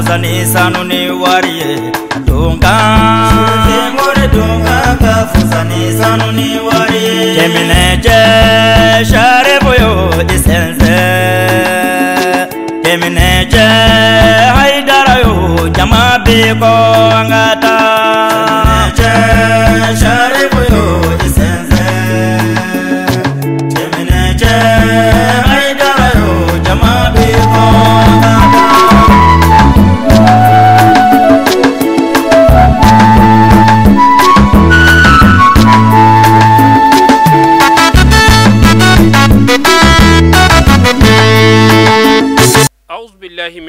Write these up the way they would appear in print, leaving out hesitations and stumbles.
fusani sanu ni wariye dunga ngore dunga ka fusani sanu ni wariye kemine je share boyo isense kemine je haidara yo jama be ko ngata kemine je share boyo isense kemine je haidara yo jama be ko ngata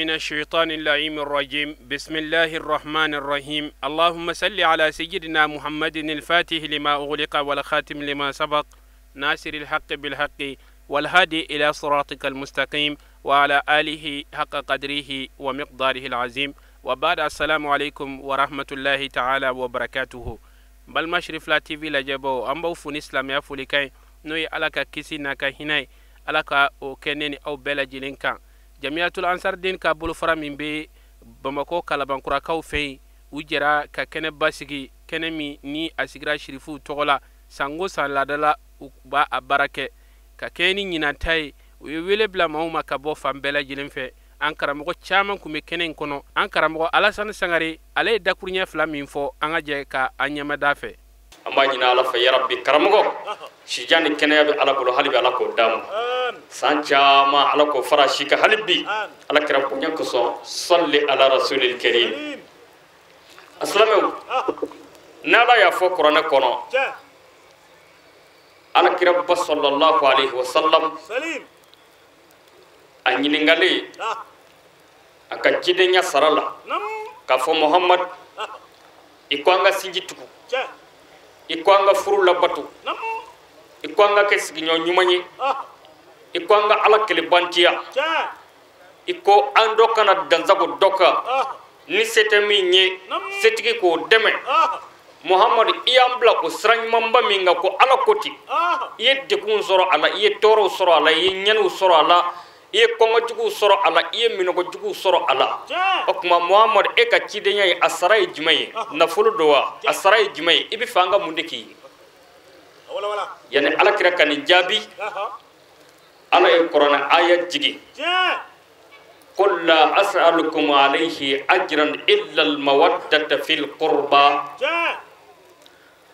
من الشيطان اللعين الرجيم بسم الله الرحمن الرحيم اللهم صل على سيدنا محمد الفاتح لما أغلق والخاتم لما سبق ناصر الحق بالحق والهادي إلى صراطك المستقيم وعلى آله حق قدره ومقداره العظيم وبعد السلام عليكم ورحمة الله تعالى وبركاته بل مشرف لا تي في لجبو أمبو فون إسلام يا فوليكاي نوي ألاكا كيسي ناكا هناي ألاكا أو كنيني أو بلا جيلينكا Jamiatul Ansar din ka bulu fara min be Bamako Kalabankura kaw fe ujera ka kene basigi kene mi ni asigira shirifu togola sango saladala ba abarake ka keni nyina tai wele bla mauma ka bo fambela jilen fe an karamo chaman kume kenen kono an karamo Alassane Sangare ale dakurnya fla min fo an aje ka anyama dafe amba nyina ala fa ya rabbi karamo shijani kene ya ala bulu halibi ala ko dam sancha ma ala ko farashi ka halibi ala kiram ko nyanko so salli ala rasulil karim assalamu nala ya fo qur'ana kono ala kiram sallallahu alaihi wasallam salim anyini ngali aka kidenya sarala ka fo muhammad ikwanga sinjituku ikwanga furu labatu ikwanga kesiginyo nyumanyi ikwanga ala kelibantia iko ando kana danzago doka ni setemi nye setiki ko deme muhammad iyambla ko srany mamba minga ko ala koti yedde kun soro ala ye toro soro ala ye nyanu soro ala ye kongo jugu soro ala ye minogo jugu soro ala okuma muhammad e ka kidenya yi asrai jumay na fulu dowa asrai jumay ibi fanga mundeki wala yani ala kira kan jabi ala e qur'an ayat jigi qul la as'alukum alayhi ajran illa al mawaddata fil qurba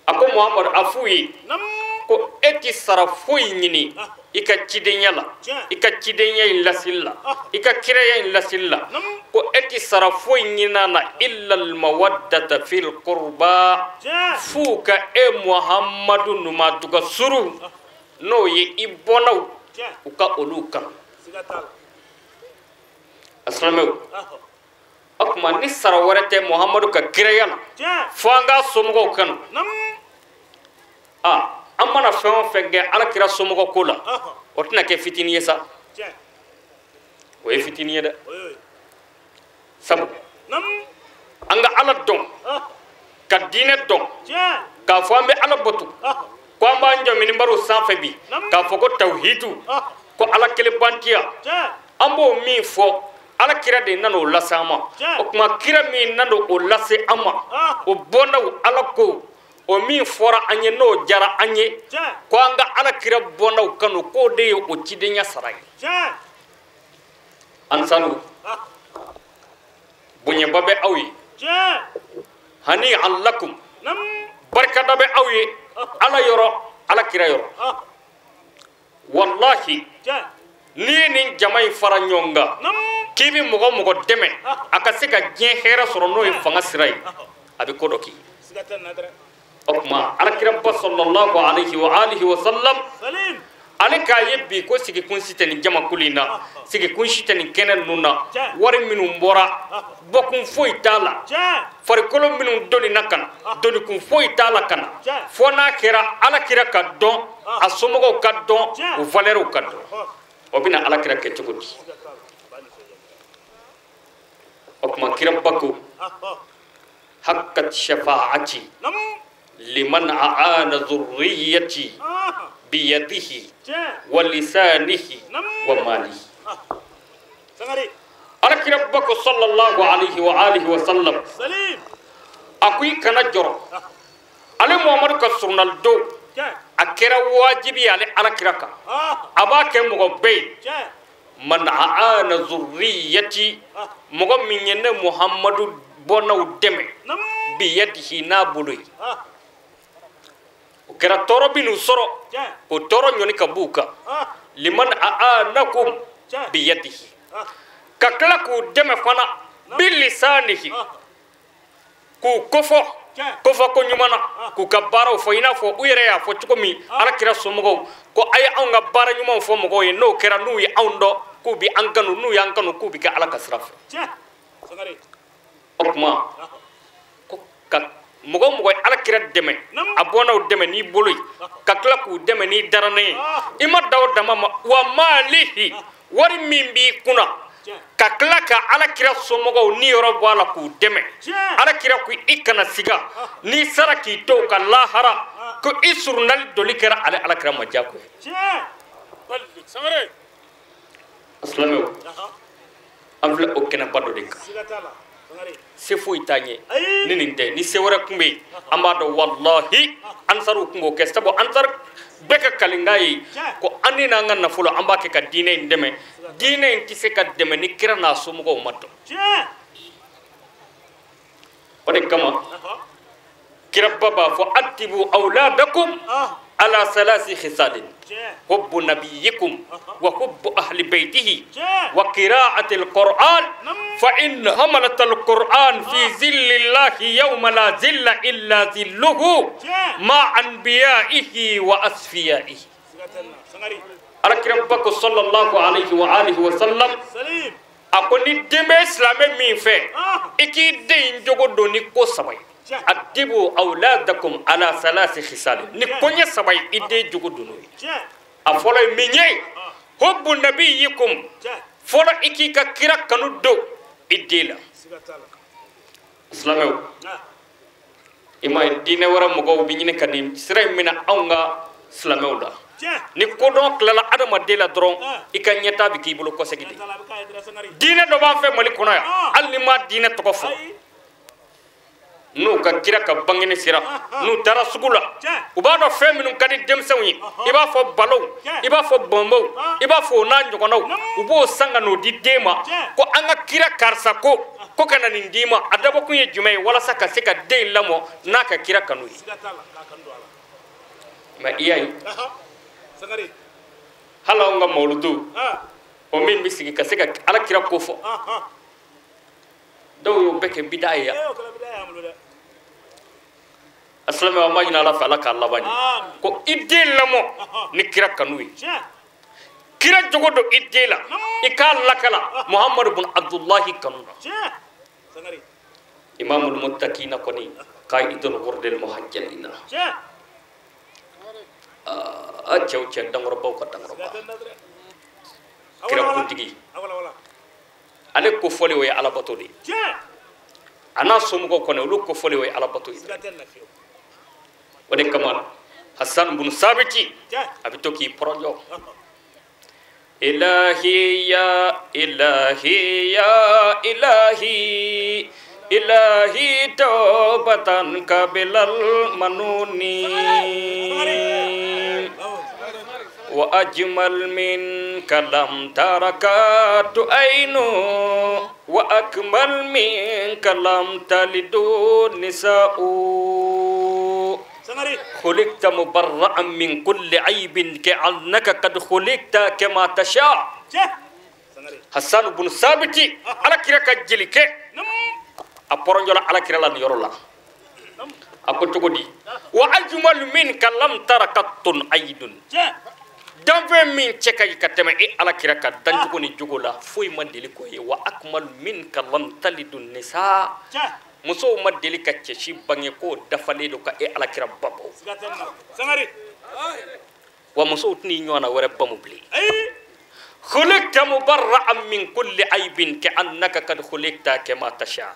ako muhammad afuyi ko eti sarafuyi nyini ika kidenya la ika kidenya illa silla ika kireya illa silla ko eti sarafuyi nyina na illa al mawaddata fil qurba fuka e muhammadu numa tuga suru no ye ibona uka oluka assalamu akma ni sarawarete muhammadu ka kireya la fanga somugo kan amana fɛn fɛn kɛ ala kira somɔgɔ ko la o tɛna kɛ fitini ye sa o ye fitini ye dɛ sabu an ka ala dɔn ka diinɛ dɔn k'a fɔ an bɛ ala batu ko an b'an jɔ minibaro sanfɛ bi k'a fɔ ko tawhidu ko ala kelebantiya an b'o min fɔ ala kira de nana o lase an ma o tuma kira min nana o lase an ma o bɔnnaw ala ko o min fora anye no jara anye ko anga ala kira bonaw kanu ko de o cidenya saray ansanu bunye babe awi hani allakum barka dabe awi ala yoro ala kira yoro wallahi ni ni jamay fara nyonga kibi mogo mogo deme akasika je hera soro no fanga siray abi kodoki okma alkiram sallallahu alaihi wa alihi wa sallam salim alika yebbi ko sigi kun sitani jama kulina sigi kun sitani kenen nuna wari minum bora bokun foi tala fari kolom minum doni nakana doni kun foi tala kana fona kira ala kira ka don asomogo ka don o valero ka don obina ala kira ke tukudi okma kiram bakku hakkat shafaati liman aana dhurriyyati biyadihi wa lisanihi wa malihi alakira bako sallallahu alaihi wa alihi wa sallam akui kana joro ale muhammadu ka surnal do akira wajibi ale alakira ka abake mogo be man aana zurriyati mogo minyene muhammadu bonaw deme bi yadihi na bului kera toro binu soro ko toro nyoni kabuka liman aanakum bi yadihi kakla ku deme fana bil lisanihi ku kofo ko nyumana ku kabaro fo ina fo uyere ya fo chukomi ala kira somogo ko ay anga bara nyuma fo mogo ye no kera nu ya aundo ku bi anganu nu ya anganu ku bi ka ala kasraf okma ko ka mogo ala kira deme abona deme ni boloy kakla ku deme ni darane ima daw dama wa malihi wari mimbi kuna kakla ka ala kira somogo ni yoro bala ku deme ala kira ku ikana siga ni saraki to ka lahara ko isurnal dolikara ala kira majako samare aslamo amla okena bado dik sefo itanye nininte ni sewara kumbe amado wallahi ansaru kumbo kestabo ansar beka kalingai ko anina ngana fulo ambake ka dine ndeme dine intise ka deme ni kirana sumugo matto ode kama kirabba fo atibu auladakum ala salasi khisalin حب نبيكم وحب أهل بيته وقراءة القرآن فإن حملة القرآن في ظل الله يوم لا ظل إلا ظله مع أنبيائه وأصفيائه على كربك صلى الله عليه وآله وسلم أقول دم إسلام من في إكيد دين جودو نيكو سباي أدبوا أولادكم على ثلاث خصال نكوني سباي إدي جودو نوي أفضل مني حب نبيكم فلا إكيكا كيرا كانوا دو إديلا إسلامه إما الدين ورا مقاو بيني كديم سرعي منا أونغا إسلامه ولا نكودون كلا أدم أديلا درون إكان يتا بكي بلو كوسكيدي دين دوبان في ملكونا ألما دين تكفو nu ka kira ka bangene sira nu tara sugula ubado feminu kadi demsawi iba fo balo iba fo bombo iba fo na njogonaw ubo sanga no di dema ko anga kira karsa ko kana ndima adabo kunye jumay wala saka seka de lamo naka kira kanu ma iyai sagari hala nga mawludu o min bisigi ka seka ala kira ko fo do yo beke bidaya aslama wa majina la fala ka labani ko idela mo ni kira kanui kira jogodo idela ikal lakala muhammad ibn abdullah kanuna imamul muttaqin koni qaidul ghurdil muhajjalina achaw chen dangor baw ko dangor ba kira kuntigi ale ko fole way ala batodi ana somu ko kono lu ko fole way ala batodi ودي كمان حسن بن ثابت أبيتوكي برجو إلهي يا إلهي يا إلهي إلهي توبة قبل المنون وأجمل منك لم تركت عين وأكمل منك لم تلد النساء خلقت مبرأ من كل عيب كأنك قد خلقت كما تشاء حسن بن ثابت على كرك جلك أبرنجلا على كرلا نيرولا أقول تقولي وأجمل منك لم تر قط عين دمve min cheka yikatema e ala kiraka dan ko ni jugola foy mandeli ko e wa akmal minka lam talidun nisa muso madeli ka ci bangi ko dafale do ka e ala kira babo samari wa muso tni nyona wara bamubli خلقت مبرأ من كل عيب كأنك قد خلقت كما تشاء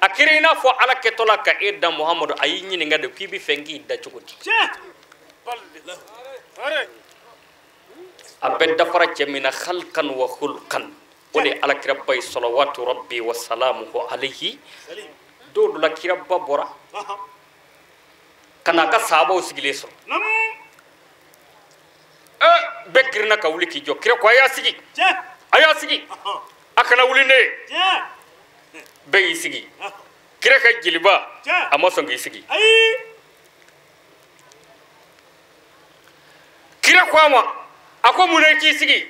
أكرينا فو على كتولا كإيدا محمد أيني نعد كيبي فنجي دا چوكتي أبدا فرج من خلقا وخلقا ole ala kira bay salawatu rabbi wa salamuhu alayhi do la kira babora kana ka sahaba sigile so bekirna ka wuli ki jo kira ko aya sigi akana wuli ne be sigi kira ka jiliba amma songi sigi kira ko ama ako munaki sigi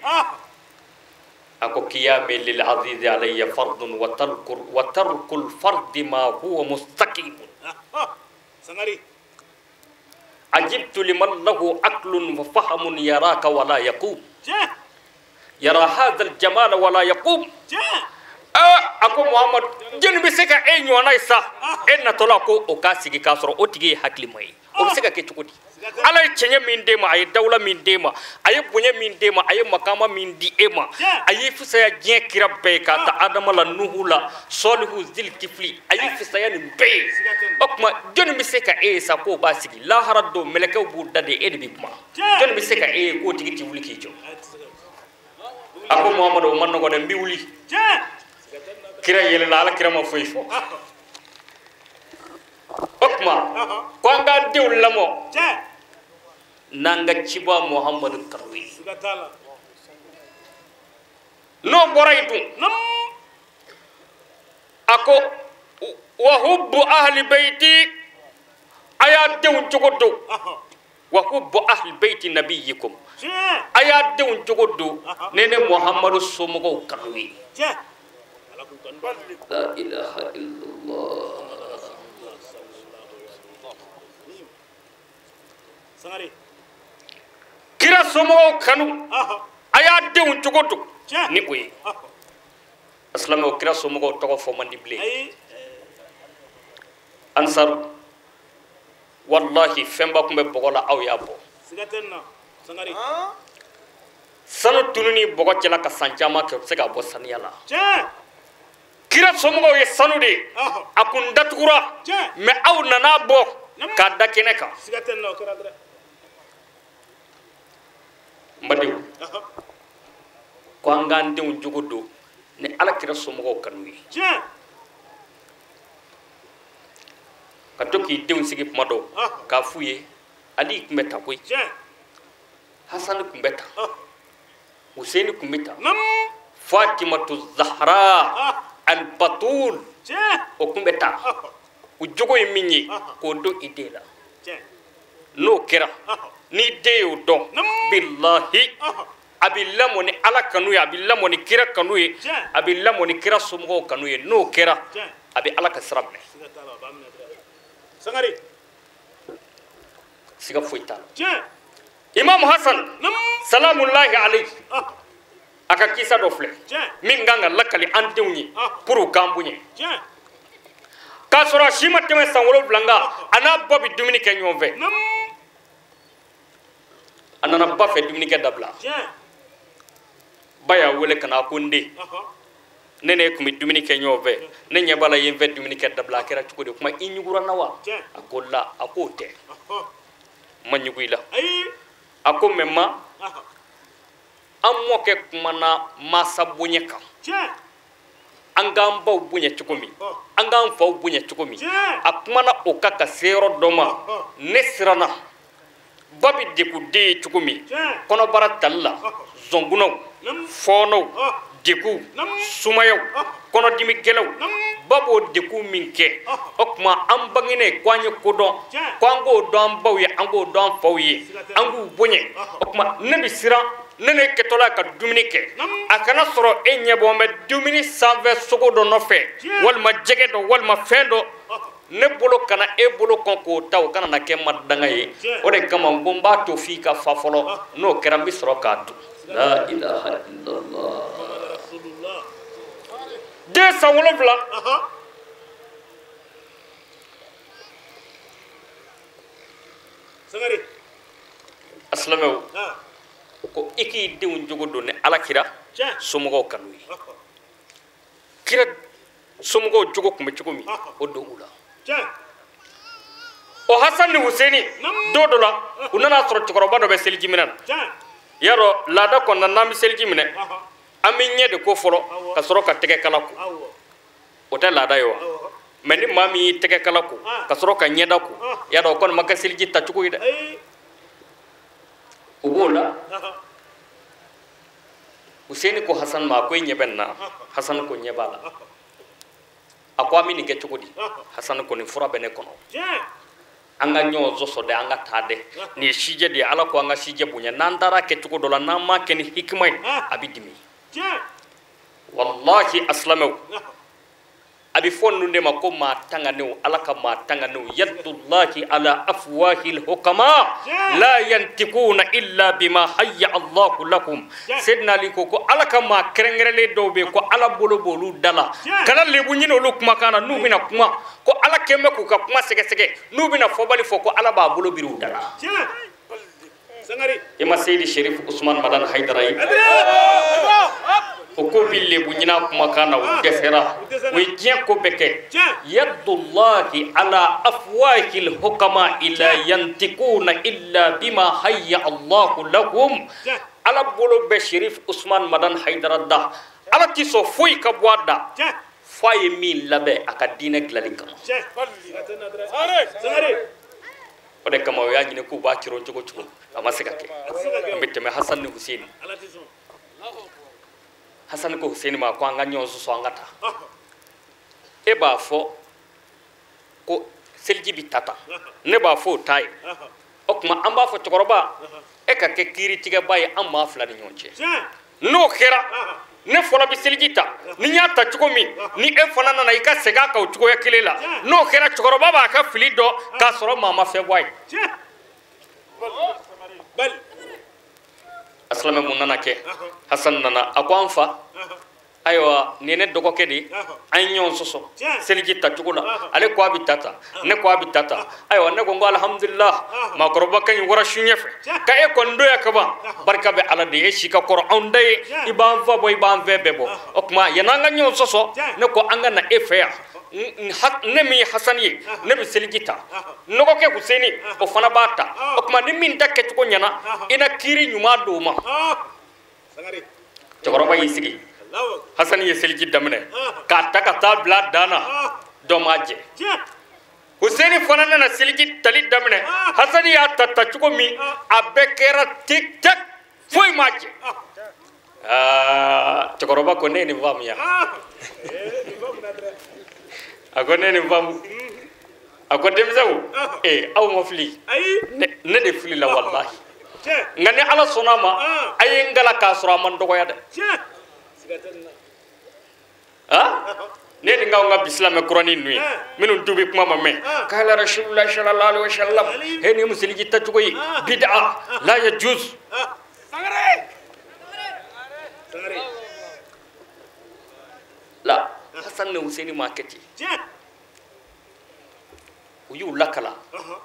ako qiyam lil aziz alayya fardun wa tarkul fard ma huwa mustaqim sangari عجبت لمن له عقل وفهم يراك ولا يقوم يرى هذا الجمال ولا يقوم ako muhammad jen bi seka e nyona isa en na tola ko o kasigi kasoro o tigi hakli mai o bi seka ke tukudi ala chenye min dema ay dawla min dema ay bunye min dema ay makama min di ema ay fisaya jen kirabbe ka ta adama la nuhula solihu zil kifli ay fisaya ni be okma jen bi seka e sa ko basigi la harado meleke bu dade e bi kuma jen bi seka e ko tigi ti wuli ki jo ako muhammad o man ko dem bi wuli kira yele la ala kira ma foy fo okma ko nga diw lamo nanga ciba muhammad karwi no boraytu ako wa hubbu ahli bayti aya diw jogodo wa hubbu ahli bayti nabiyikum aya diw jogodo nene muhammad somogo karwi la ilaha illallah sangari kira somo kanu aya deun jogoto ni koy aslamo kira somo to fo mandible ansar wallahi femba kumbe bogola aw yabo sigatenna sangari sanu tununi bogo cela ka sanjama ke se ga bo saniyala kira somo ye sanu de akun datukura me aw nana bo ka dakene ka sigatenna kira dra mbadiw ko ngande un jogodo ne ala kira somo kanwi ka toki deun sigi mado ka fuye ali kumeta koy hasan kumbeta husaini kumbeta fatimatu zahra al batul o kumbeta u jogo minni ko do idela no kira ni deyo do billahi abillamo ni ala kanu ya abillamo ni kira kanu ye abillamo ni kira somo kanu ye no kira abi ala ka sirabne sangari siga foita imam hasan salamullahi alayhi aka kisa do fle min ganga lakali antewni pour gambunye ka sura shima teme sangolo blanga ana bobi dumini kenyo ve anana ba fe dumini ke dabla baya wole kana kunde nene kumi dumini kenyo ve nenya bala yemve dumini ke dabla kera tukode kuma inyugura nawa akolla akote manyuguila ako memma ammo ke kuma na masa bunyeka angam baw bunya tukumi angam faw bunya tukumi akuma na okaka sero doma nesrana babi deku de tukumi kono baratalla zonguno fono deku sumayo kono dimi gelaw babo deku minke okma ambangine kwanye kodo kwango don bawye ango don fawye angu bonye okma nabi sira nene ketola ka duminike akana soro enye bombe dumini sanve sogo do nofe walma jege do walma fendo ne bolo kana e bolo konko taw kana na ke madanga ye o de kama ngomba to fi ka fa folo no kerambi soro ka du la ilaha illallah de sawolo bla sangari aslamo ko iki deun jogodo ne alakira somogo kanui kira somogo jogo kuma chukumi o do ula o hasan ni husaini dodola unana soro chokoro bado be selji minan yaro lada ko nanami selji mine aminye de ko folo ka soro ka tege kala ko o ta laada yo mais ni mami tege kala ko ka soro ka nyeda ko ya do kon maka silji ta cuko ide o bola Useni ko Hasan ma ko nyebenna Hasan ko nyebala akwa mini ke cuko di Hasan ko ni fura bene kono anga nyozo so de anga tade ni shije de ala ko anga shije bunya nandara ke cuko dola nama ken hikmay abidimi wallahi aslamu abi fonnu de mako ma tanganu alaka ma tanganu yadullahi ala afwahil hukama la yantikuna illa bima hayya Allah lakum sidna liko ko alaka ma krengrele dobe ko ala bolo bolu dala kala lebu nyino luk makana nubina kuma ko ala kemme ko ka kuma sege sege nubina fobali foko ala ba bolo biru dala sangari ima Seydi Sherif Usman Madan Haydarai ko bille bu ñina kuma kana wu defera wi jien ko beke yadullahi ala afwahil hukama illa yantikuna illa bima hayya Allah lakum ala bolo be Sherif Usman Madan Haydarada ala ti so foy ka boada faye mi labe aka dina glali kam ode kama ya ñine ko ba ci ron jogo ci ko amasika ke mbette me Hassan Hussein Hassan ko Hussein ma ko anga nyon so ngata e ba fo ko selji bitata ne ba fo tay okuma amba fo tokoroba e ka ke kiri tiga baye amma flani nyonche no khera ne fola bi seljita ni nyata chuko mi ni e fona na ika sega ka chuko ya kilela no khera tokoroba ba ka filido ka soro mama fe boy bal aslama mun nana ke Hasan nana akwanfa aywa nene dogo kedi anyon soso seliji tatugula ale ko abitata ne ko abitata aywa ne gongo alhamdulillah ma koroba kan wara shunyefe ka e ko ndo yakaba barka be ala de shika qur'an day iban fa boy ban bebo okma yananga nyon soso ne ko anga na efea ne mi Hasan ye ne bi seligita nogo ke Husaini o fana bata okma ni min takke ko nyana ina kiri nyuma duma sangari jogoroba yisigi Hasan ye seligi damne ka ta bla dana domaje Husaini fana na seligi tali damne Hasan ya tata chuko mi abekera tik tak foi maje jogoroba ko ne ni vamya agone ni bam agodem zaw aw mafli ne de fli la wallahi ngani ala sonama ay ngala ka sura man dogo ya de ne di ngaw nga bislam qur'ani nuy minu dubi kuma mamme kala rasulullah sallallahu alaihi wasallam heni musliji tatugo yi bid'a la yajuz sangare la Hasan ne Husaini marketi uyu lakala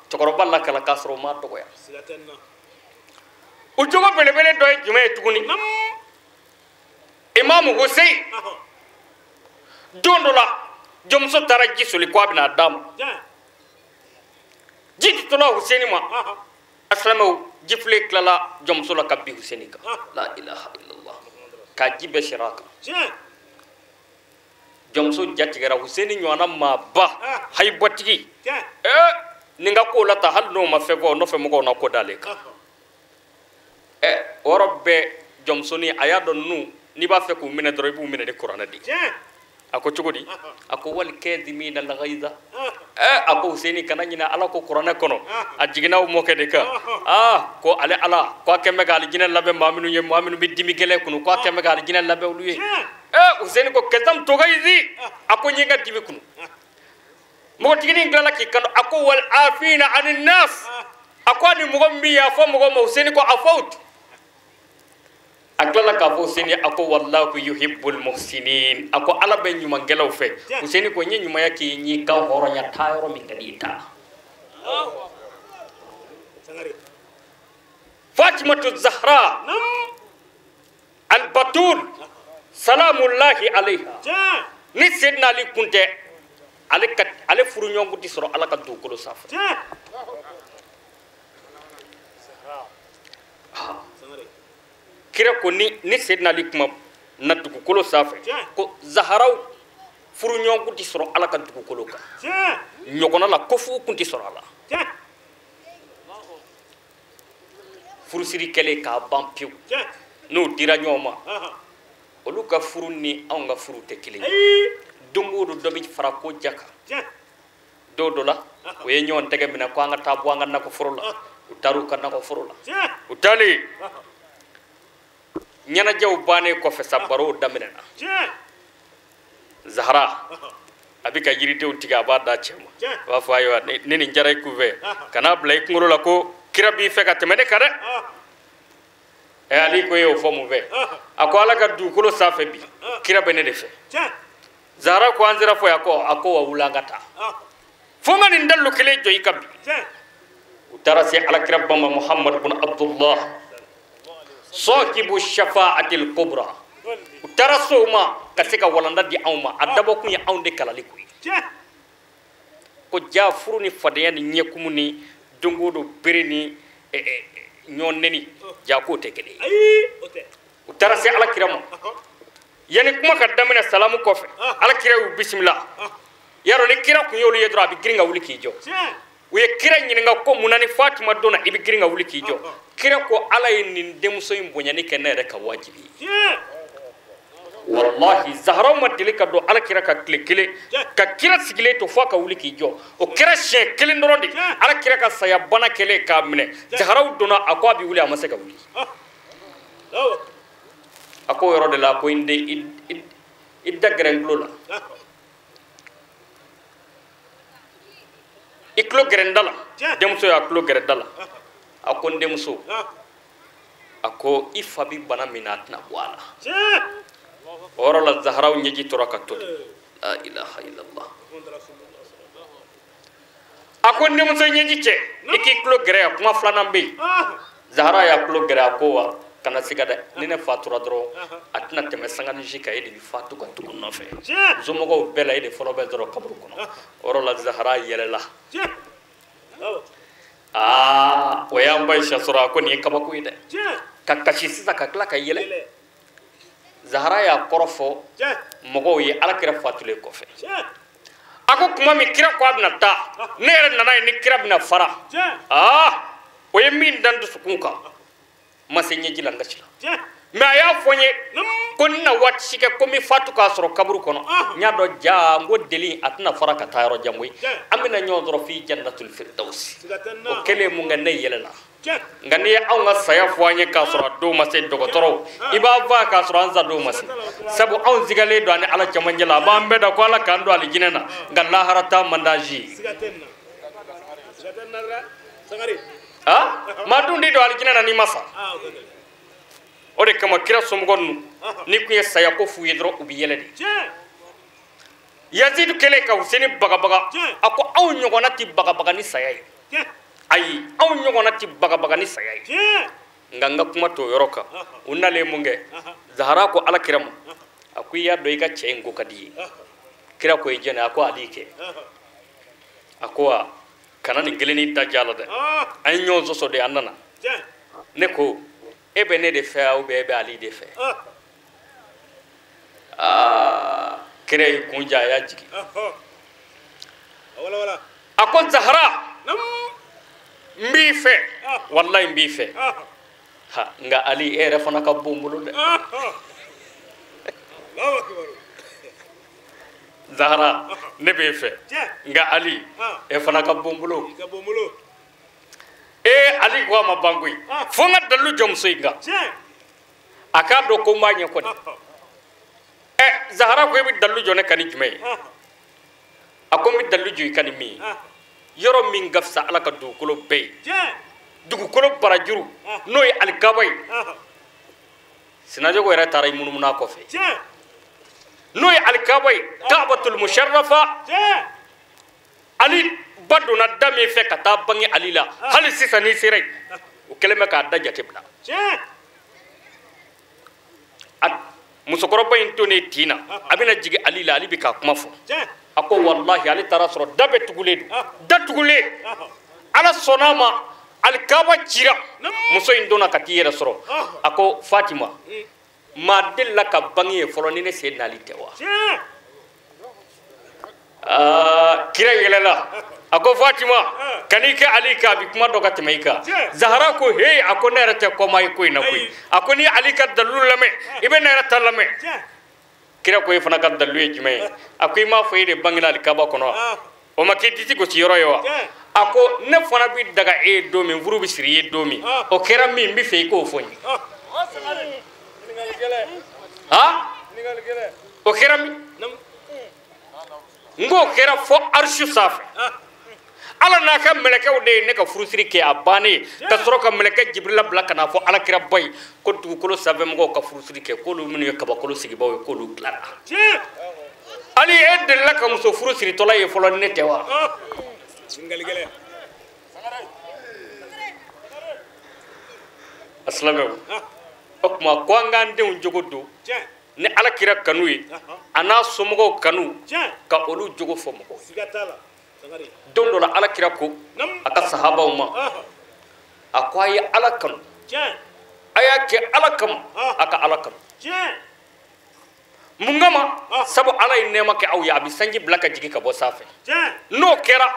tokoroba lakala kasro ma to ya ujogo bele bele doy jume tuguni Imam Husain dondola jomso taraji suli ko abina dam jiti to la Husaini ma aslama jifle klala jomso la kabbi Husaini ka la ilaha illallah ka jibe shiraka jomso jatigara Husaini nyona ma ba hay botigi ninga ko lata hal no ma fego no fe mo ko na ko daleka orobe jomso ni ayado nu ni ba fe ko mine doro bu mine de qur'ana di ako chugodi ako wal kadimina al ghaiza ako Husaini kana nyina ala ko qur'ana kono ajigina mo ke de ka ko ale ala ko kemme gal jina labe maminu ye maminu bi dimi gele kuno ko kemme gal jina labe uluye Husaini ko ketam togayzi ako nyinga dimi kuno mo tigini ngala ki kano ako wal afina anin nas ako ni mo gombi ya fo mo gombo Husaini ko afaut akla ka Husaini ako wallahu yuhibbul muhsinin ako ala be nyuma ngelaw fe Husaini ko nyi nyuma yake nyi ka horo nya tayro mi ngadita Fatimatu Zahra al Batul salamullahi alayha ni Sayyidina Ali kunte ale furu nyongu di soro ala ka du ko safa kira ko ni Sayyidina Ali kuma na dugukolo sanfɛ ko zaharaw furu ɲɔgɔn kun tɛ sɔrɔ ala ka dugukolo kan ɲɔgɔnna la ko fu kun tɛ sɔrɔ a la furusiri kɛlen k'a ban pewu n'o dira ɲɔgɔn ma olu ka furu ni anw ka furu tɛ kelen ye don o don dɔ bɛ fara ko ja kan dɔw dɔ la o ye ɲɔgɔn tɛgɛ minɛ ko an ka taa bɔ an ka nakɔforo la u taara u ka nakɔforo la u taalen ɲɛnajɛw bannen kɔfɛ sa barow daminɛna zahara a bɛ ka yiridenw tigɛ a b'a d'a cɛ ma a b'a fɔ ayiwa ni nin diyara i kun fɛ kana bila i kunkolo la ko kira b'i fɛ ka tɛmɛ ne kan dɛ ali ko e y'o fɔ mun fɛ a ko ala ka dugukolo sanfɛ bi kira bɛ ne de fɛ zahara ko an sera fɔ yan a ko wa wuli an ka taa fo n ka nin dalilu kelen jɔ i kan bi u taara se alakira bama muhamadu bin abdullah sahibu shafa'atil kubra u taara se o ma ka se ka walanda di anw ma a dabɔ kun ye anw de kalali ko ye ko ja furu ni fadenya ni ɲɛkumu ni don o don bere ni ɲɔgɔn nɛni ja k'o tɛ kelen ye u taara se alakira ma yanni kuma ka daminɛ salamu kɔfɛ alakira y'u bisimila yarɔ ni kira kun y'olu ye dɔrɔn a bɛ girin ka wuli k'i jɔ u ye kira ɲininka ko mun na ni fatima donna i bɛ girin ka wuli k'i jɔ kira ko ala ye nin denmuso in bonyani kɛ ne yɛrɛ ka wajibi ye wallahi zaharaw ma deli ka don alakira ka tile kelen ka kira sigilen to fo a ka wuli k'i jɔ o kɛra siɲɛ kelen dɔrɔn de alakira ka saya bana kɛlen k'a minɛ zaharaw donna a ko a bɛ wuli a ma se ka wuli a ko yɔrɔ de la a ko n den i da gɛrɛ n tulo la i tulo gɛrɛ n da la denmuso y'a tulo gɛrɛ da la a ko n denmuso a ko i fa bi bana min na a tɛna bɔ a la o yɔrɔ la zaharaw ɲɛji tora ka toli la ilaha illallah a ko n denmuso ɲɛji cɛ i k'i tulo gɛrɛ yan kuma filanan bɛ yen zahara y'a tulo gɛrɛ a ko wa kana siga dɛ ni ne fatura dɔrɔn a tɛna tɛmɛ sanganisi kan e de bɛ fatu ka tugu nɔfɛ somɔgɔw bɛɛ la e de fɔlɔ bɛ dɔrɔn kaburu kɔnɔ o yɔrɔ la zahara yɛlɛla o y'an ba Aisha sɔrɔ a ko nin ye kabako ye dɛ ka kasi sisan ka tila ka yɛlɛ zahara y'a kɔrɔ fɔ mɔgɔw ye alakira fatulen kɔfɛ a ko tuma min kira ko a bɛna taa ne yɛrɛ nana ye ni kira bɛna fara o ye min dan dusukun kan ma se ɲɛji la n kasi la mɛ a y'a fɔ n ye ko n na waati si kɛ ko n bɛ fatu k'a sɔrɔ kaburu kɔnɔ n y'a dɔn ja n ko deli a tɛna fara ka taa yɔrɔ jan koyi an bɛna ɲɔgɔn sɔrɔ f'i jannatul firdausi o kɛlen mun kɛ ne yɛlɛla nka n'i ye anw ka saya fɔ an ye k'a sɔrɔ a dɔw ma se dɔgɔtɔrɔw i b'a fɔ k'a sɔrɔ an sa dɔw ma se sabu anw sigalen don ani ala cɛmancɛ la a b'an bɛɛ da ko ala k'an don alijinɛ na nka lahara ta man d'an si ye maa dun tɛ don alijinɛ na n'i ma sa o de kama kira somɔgɔ ninnu ni kun ye saya ko f'u ye dɔrɔn u bɛ yɛlɛ de yazidu kɛlen ka Huseni bagabaga a ko aw ɲɔgɔnna tɛ bagabaga ni saya ye ayi aw ɲɔgɔnna tɛ bagabaga ni saya ye nka n ka kuma t'o yɔrɔ kan u nalen mun kɛ zahara ko alakira ma a ko i y'a dɔn i ka cɛ in ko ka di ye kira ko i jɛnɛ a ko ali kɛ a ko wa kana nin kelen da ja la dɛ an ye ɲɔgɔn sɔsɔ de an nana ne ko e bɛ ne de fɛ ou bien e bɛ ali de fɛ kira y'i kun ja a y'a jigin a ko zahara n b'i fɛ walayi n b'i fɛ nka ali e yɛrɛ fana ka bon n bolo dɛ zahara ne b'e fɛ nka ali e fana ka bon n bolo ali ko a ma ban koyi fo n ka dalilu jɔ muso in kan a k'a dɔn ko n b'a ɲɛ kɔni zahara ko e bɛ dalilu jɔ ne kan ni jumɛn ye a ko n bɛ dalilu jɔ i kan ni min ye yɔrɔ min ka fisa ala ka dugukolo bɛɛ ye dugukolo barajuru n'o ye alikaba ye sinajogo yɛrɛ taara i munumunu a kɔfɛ n'o ye alikaba ye ka'batul musharrafa ali ba donna da min fɛ ka taa bange ali la hali sisan n'i sera yen o kɛlen bɛ k'a da jate bila musokɔrɔba in to ne tin na a bɛna jigin ali la ali bɛ k'a kuma fɔ a ko walahi ale taara sɔrɔ da bɛɛ tugulen don da tugulen ala sɔnn'a ma alikaba cira muso in donna ka t'i yɛrɛ sɔrɔ a ko fatima ma dilla ka bangi folo ni ne se nali tewa kira yelela ako Fatima kanika ali ka bi kuma doga temaika Zahra ko hey ako ne rata ko mai ko ina ko ako ni ali ka dalul lame ibe ne rata lame kira ko fana ka dalu e jime ako ma fayde bangila ali ka ba kono o makiti ti ko ci yoro yo ako ne fana bi daga e domi vuru bi siri e domi o kera mi mbi fe ko foni ha o kera mi ngo kera fo arshu safi ala na ka meleke o de ne ka furusiri ke abane ka soro ka meleke jibril bla kana fo ala kira bay ko du ko lo sabe mo ka furusiri ke ko lu mun ka ba ko lo sigi baw ko lu klara ali edde la ka muso furusiri to la e fo lo ne tewa aslame okuma ko ngande un jogodo ni ala kira kanu yi ana somogo kanu ka olu jogo fo mo don do la ala kira ko aka sahaba ma akwaye ala kanu aya ke ala kam aka ala kanu mungama sabu ala inema ke aw ya bi sanji blaka jigi ka bo safe no kera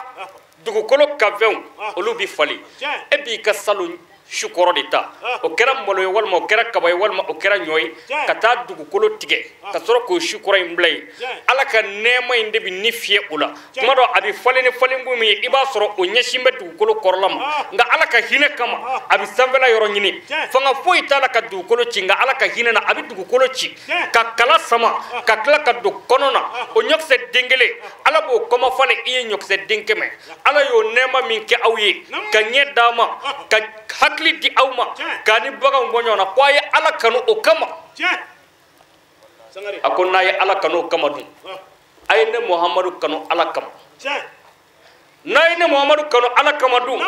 dugu kolo kavew olu bi fali e bi ka salun shukoro dita o kera molo walma o kera kabay walma o kera nyoy kata dugu kolo tige ka soro ko shukoro imblay ala ka nema inde bi nifie ula kuma do abi falene falengu mi iba soro o nyashimbe dugu kolo korlam nga ala ka hine kama abi samvela yoro nyini fanga foi tala ka dugu kolo cinga ala ka hine na abi dugu kolo ci ka kala sama ka kala ka du konona o nyokse dingele ala bo koma fale iye nyokse dinkeme ala yo nema min ke awye ka nyedama ka hakli di awma kani baga mbonyo na kwaye ala kanu o kama akonna ya ala kanu kama dun ayne muhammadu kanu ala kama nayne muhammadu kanu ala kama dun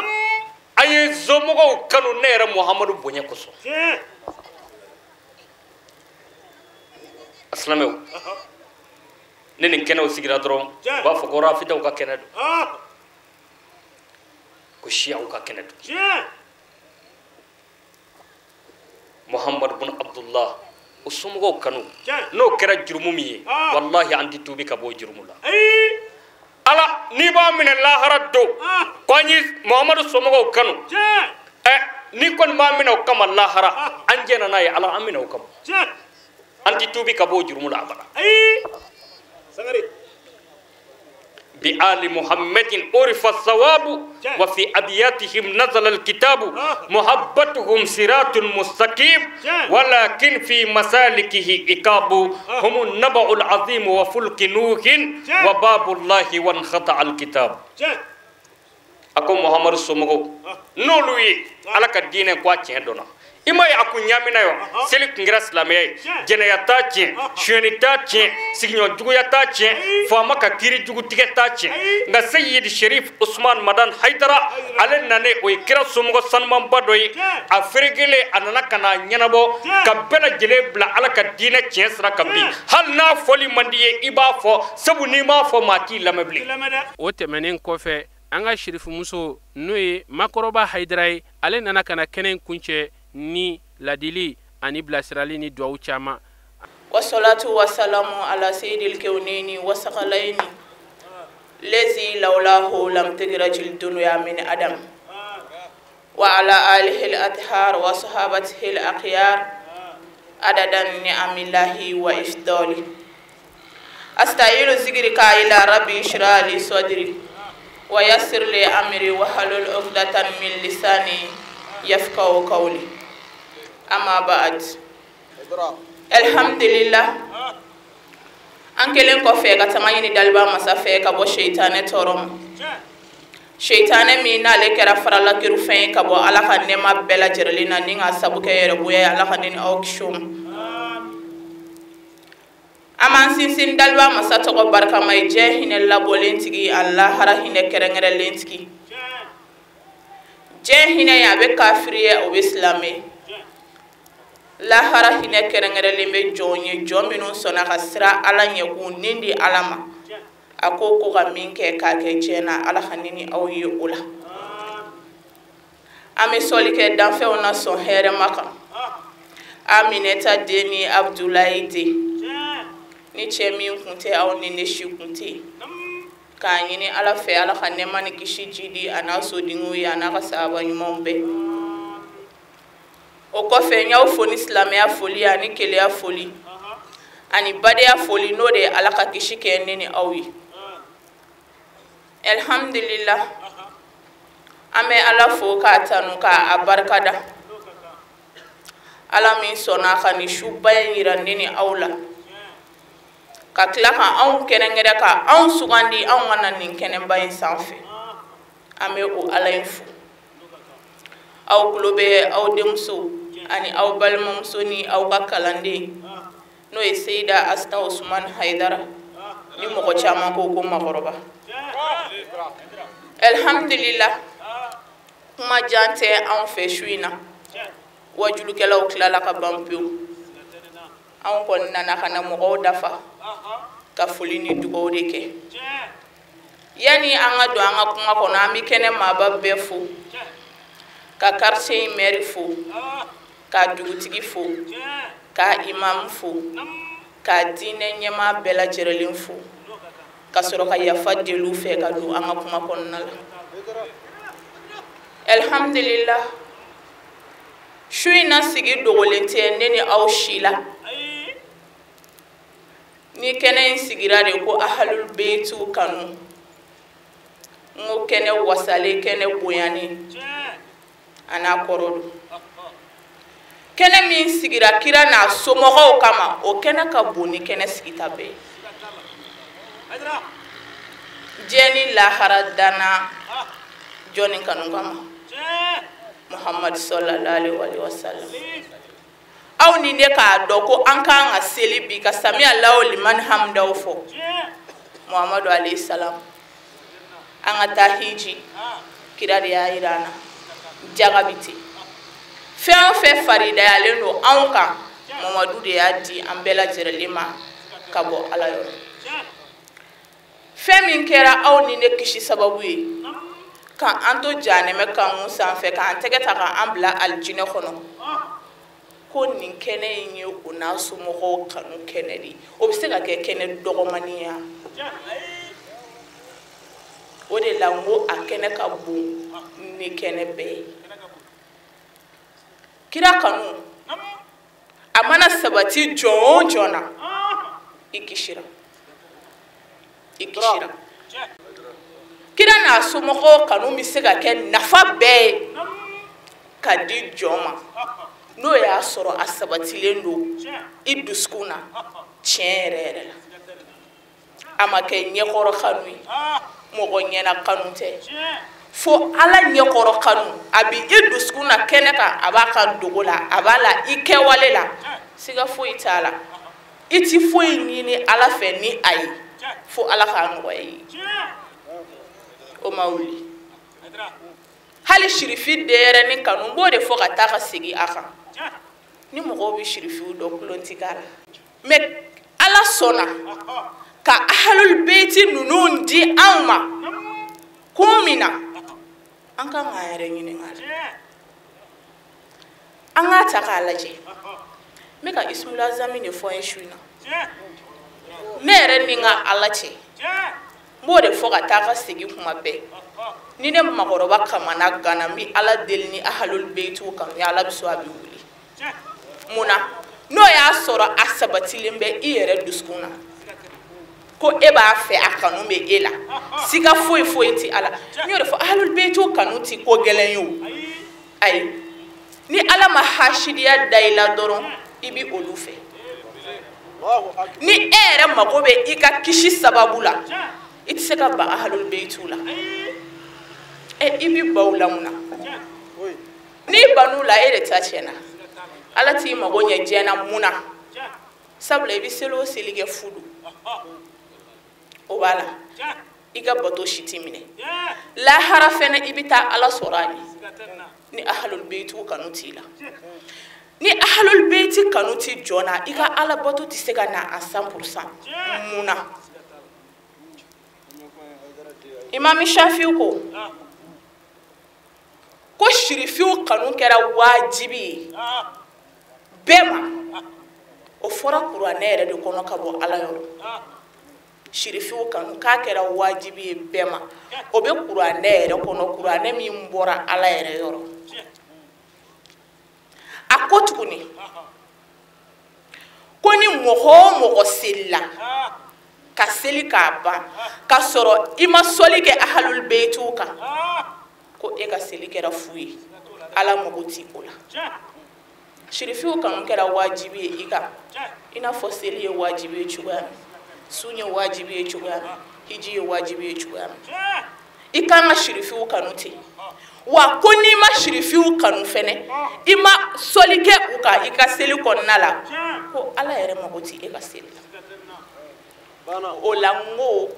aye zomogo kanu nere muhammadu bonye koso aslamew nene kena o sigira drom ba fa ko rafida o ka kena do ko shia o ka kena do Muhammad bin Abdullah usumugo kanu no kera jurmumi wallahi andi tubi ka bo jurmula ala ni ba min Allah raddo kwani Muhammad usumugo kanu ni kon ma min o kam Allah hara anjena nay ala amina o kam andi tubi ka bo jurmula abada sangari بآل محمد عرف الثواب وفي أبياتهم نزل الكتاب محبتهم صراط مستقيم ولكن في مسالكه عقاب هم النبع العظيم وفلك نوح وباب الله وانخطع الكتاب أكو محمد سمغو نولوي على كدين كواتي هدونا ima ya kunyamina yo selik ngira islamiyai jenaya tachi shweni tachi signyo jugu ya tachi fama ka kiri jugu tige tachi nga sayyid sharif usman madan haidara ale nane o kira sumugo sanman badoi afrigile anana kana nyanabo ka bela jele bla ala ka dina chesra ka bi hal na foli mandiye iba fo sabu ni ma fo mati lamabli o temenen kofe anga sharif muso noye makoroba haidara ale nana kana kenen kunche ni ladili ani blasirali ni duawu chama wassalatu wassalamu ala sayyidil kawnini wasaqalaini lazi laulahu lam tagrajil dunya min adam wa ala alihi al-athhar wa sahabatihi al-aqyar adadan ni'amillahi wa ifdali astayilu zikrika ila rabbi ishrah li sadri wa yassir li amri wa halul 'uqdatan min lisani yafqahu qawli amma ba'd alhamdulillah ankelen ko fe ka tamayini dalba masa fe ka bo shaytane torom shaytane mi na le kera farala giru fe ka bo ala kan ne ma bela jerlina ninga sabuke yere buye ala kan ni auction aman sin dalba masa to ko barka may je hine la bolentigi allah hara hine kerengere lentigi je hine ya be kafiriye o islame la hara hine kerengere limbe jonye jominu sona kasra ala nyegu nindi alama ako ko ga minke ka ke jena ala khanini awi ula ame solike dan fe ona so here maka Aminata deni Abdoulaye de ni cɛ min kun tɛ aw ni ne si kun tɛ k'a ɲini ala fɛ ala ka nɛɛma ni kisi jidi a n'a sodenw ye a n'a ka sahaba ɲumanw bɛɛ o kɔfɛ n y'aw fo ni silamɛya foli ani keleya foli ani badenya foli n'o de ye ala ka kisi kɛ ne ni aw ye alhamdulillah an bɛ ala fo k'a tanu k'a barika da ala min sɔnna ka nin suba in yira ne ni aw la ka tila ka anw kɛrɛnkɛrɛn ka anw sugandi anw ka na nin kɛnɛba in sanfɛ an bɛ o ala in fo aw tulo bɛ aw denmuso ani aw balimamuso ni aw ka kalanden n'o ye Seyida Asita Usman Hayidara ni mɔgɔ caman ko ko makɔrɔba alhamdulillah kuma jan tɛ anw fɛ su in na wajulukɛlaw tilala ka ban pewu anw kɔni nana ka na mɔgɔw dafa ka foli ni dugawu de kɛ yani an ka don an ka kuma kɔnɔ an bɛ kɛnɛ maaba bɛɛ fo ka quartier in maire fo ka dugutigi fo ka imam fo ka diinɛ ɲɛmaa bɛɛ lajɛlen fo ka sɔrɔ ka yafa deliw fɛ ka don an ka kuma kɔnɔna la alhamdulillah su in na sigi dogolen tɛ ne ni aw si la ni kɛnɛ in sigira de ko ahalul beitu kanu n ko kɛnɛ wasalen kɛnɛ bonyani a n'a kɔrɔ don kɛnɛ min sigira kira n'a somɔgɔw kama o kɛnɛ ka bon ni kɛnɛ sigita bɛɛ diɲɛ ni lahara danna jɔnni kanu kama Muhammad sallallahu alaihi wasallam aw ni ne k'a dɔn ko an kan ka seli bi ka sami Allahu liman hamdaw fɔ Muhammadu alayhi salam an ka taa hiji kira de y'a yira an na jaga bi ten fɛn o fɛn faridayalen don anw kan Muhammadu de y'a di an bɛɛ lajɛlen ma ka bɔ ala yɔrɔ fɛn min kɛra aw ni ne kisi sababu ye kan an to janɛmɛ kan sanfɛ k'an tɛgɛ ta k'an bila alijinɛ kɔnɔ ko nin kɛnɛ in ye o n'a somɔgɔw kanu kɛnɛ de o bɛ se ka kɛ kɛnɛ dɔgɔmani ya o de la n ko a kɛnɛ ka bon ni kɛnɛ bɛɛ ye kira kanu a mana sabati jɔn o jɔn na i kisira kira n'a somɔgɔw kanu bɛ se ka kɛ nafa bɛɛ ye ka di jɔn ma n'o y'a sɔrɔ a sabatilen don i dusukun na tiɲɛ yɛrɛ yɛrɛ la a ma kɛ ɲɛkɔrɔ kanu ye mɔgɔ ɲɛna kanu tɛ fo ala ɲɛkɔrɔ kanu a bɛ i dusukun na kɛnɛ kan a b'a ka dogo la a b'a la i kɛwale la siga foyi t'a la i ti foyi ɲini ala fɛ ni a ye fo ala k'a nɔgɔya i ye o ma wuli hali sirifi denyɛrɛnin kanu n b'o de fɔ ka taa ka segin a kan ni mɔgɔw bɛ sirifiw dɔn kulon ti k'a la mɛ ala sɔnna ka ahalul beiti ninnu di anw ma kun min na an kan k'an yɛrɛ ɲininka an k'a ta k'a lajɛ n bɛ ka ismul azami de fɔ an ye su in na ne yɛrɛ ni n ka ala cɛ n b'o de fɔ ka taa ka segin kuma bɛɛ ni ne makɔrɔba kamana gana n bɛ ala deli ni ahalul beitiw kan ni ala bɛ so a bɛ wuli mun na n'o y'a sɔrɔ a sabatilen bɛ i yɛrɛ dusukun na ko e b'a fɛ a kanu bɛ e la siga foyi foyi ti ala n y'o de fɔ ahalul beitiw kanu ti ko gɛlɛn ye o ayi ni ala ma hasidiya da i la dɔrɔn i bɛ olu fɛ ni e yɛrɛ mago bɛ i ka kisi sababu la i tɛ se ka ban ahalul beitiw la i bɛ baw la mun na n'i ban'u la e de ta tiɲɛna ala t'i mago ɲɛ diɲɛna mun na sabula i bɛ seli o seli kɛ fu don o b'a la i ka bato si t'i minɛ lahara fɛnɛ i bɛ taa ala sɔrɔ a ɲɛ ni ahalul beitiw kanu t'i la ni ahalul beiti kanu t'i jɔn na i ka ala bato tɛ se ka na a 100% mun na imam shafiu ko sirifiw kanu kɛra wajibi ye bema o fora kuranɛ yɛrɛ de kɔnɔ ka bɔ ala yɔrɔ shirifiw kanu k'a kɛra wajibi ye bɛɛ ma o bɛ kuranɛ yɛrɛ kɔnɔ kuranɛ min bɔra ala yɛrɛ yɔrɔ a ko tuguni ko ni mɔgɔ o mɔgɔ selila ka seli k'a ban ka sɔrɔ i ma sɔli kɛ ahalul beitiw kan ko e ka seli kɛra fu ye ala mago ti o la shirifiw kanu kɛra wajibi ye i kan i n'a fɔ seli ye wajibi ye cogoya min sun ye wajibi ye cogoya min hiji ye wajibi ye cogoya min i kan ka shirifiw kanu ten wa ko n'i ma shirifiw kanu fɛnɛ i ma sɔli kɛ u kan i ka seli kɔnɔna la ko ala yɛrɛ mago ti e ka seli la o la n ko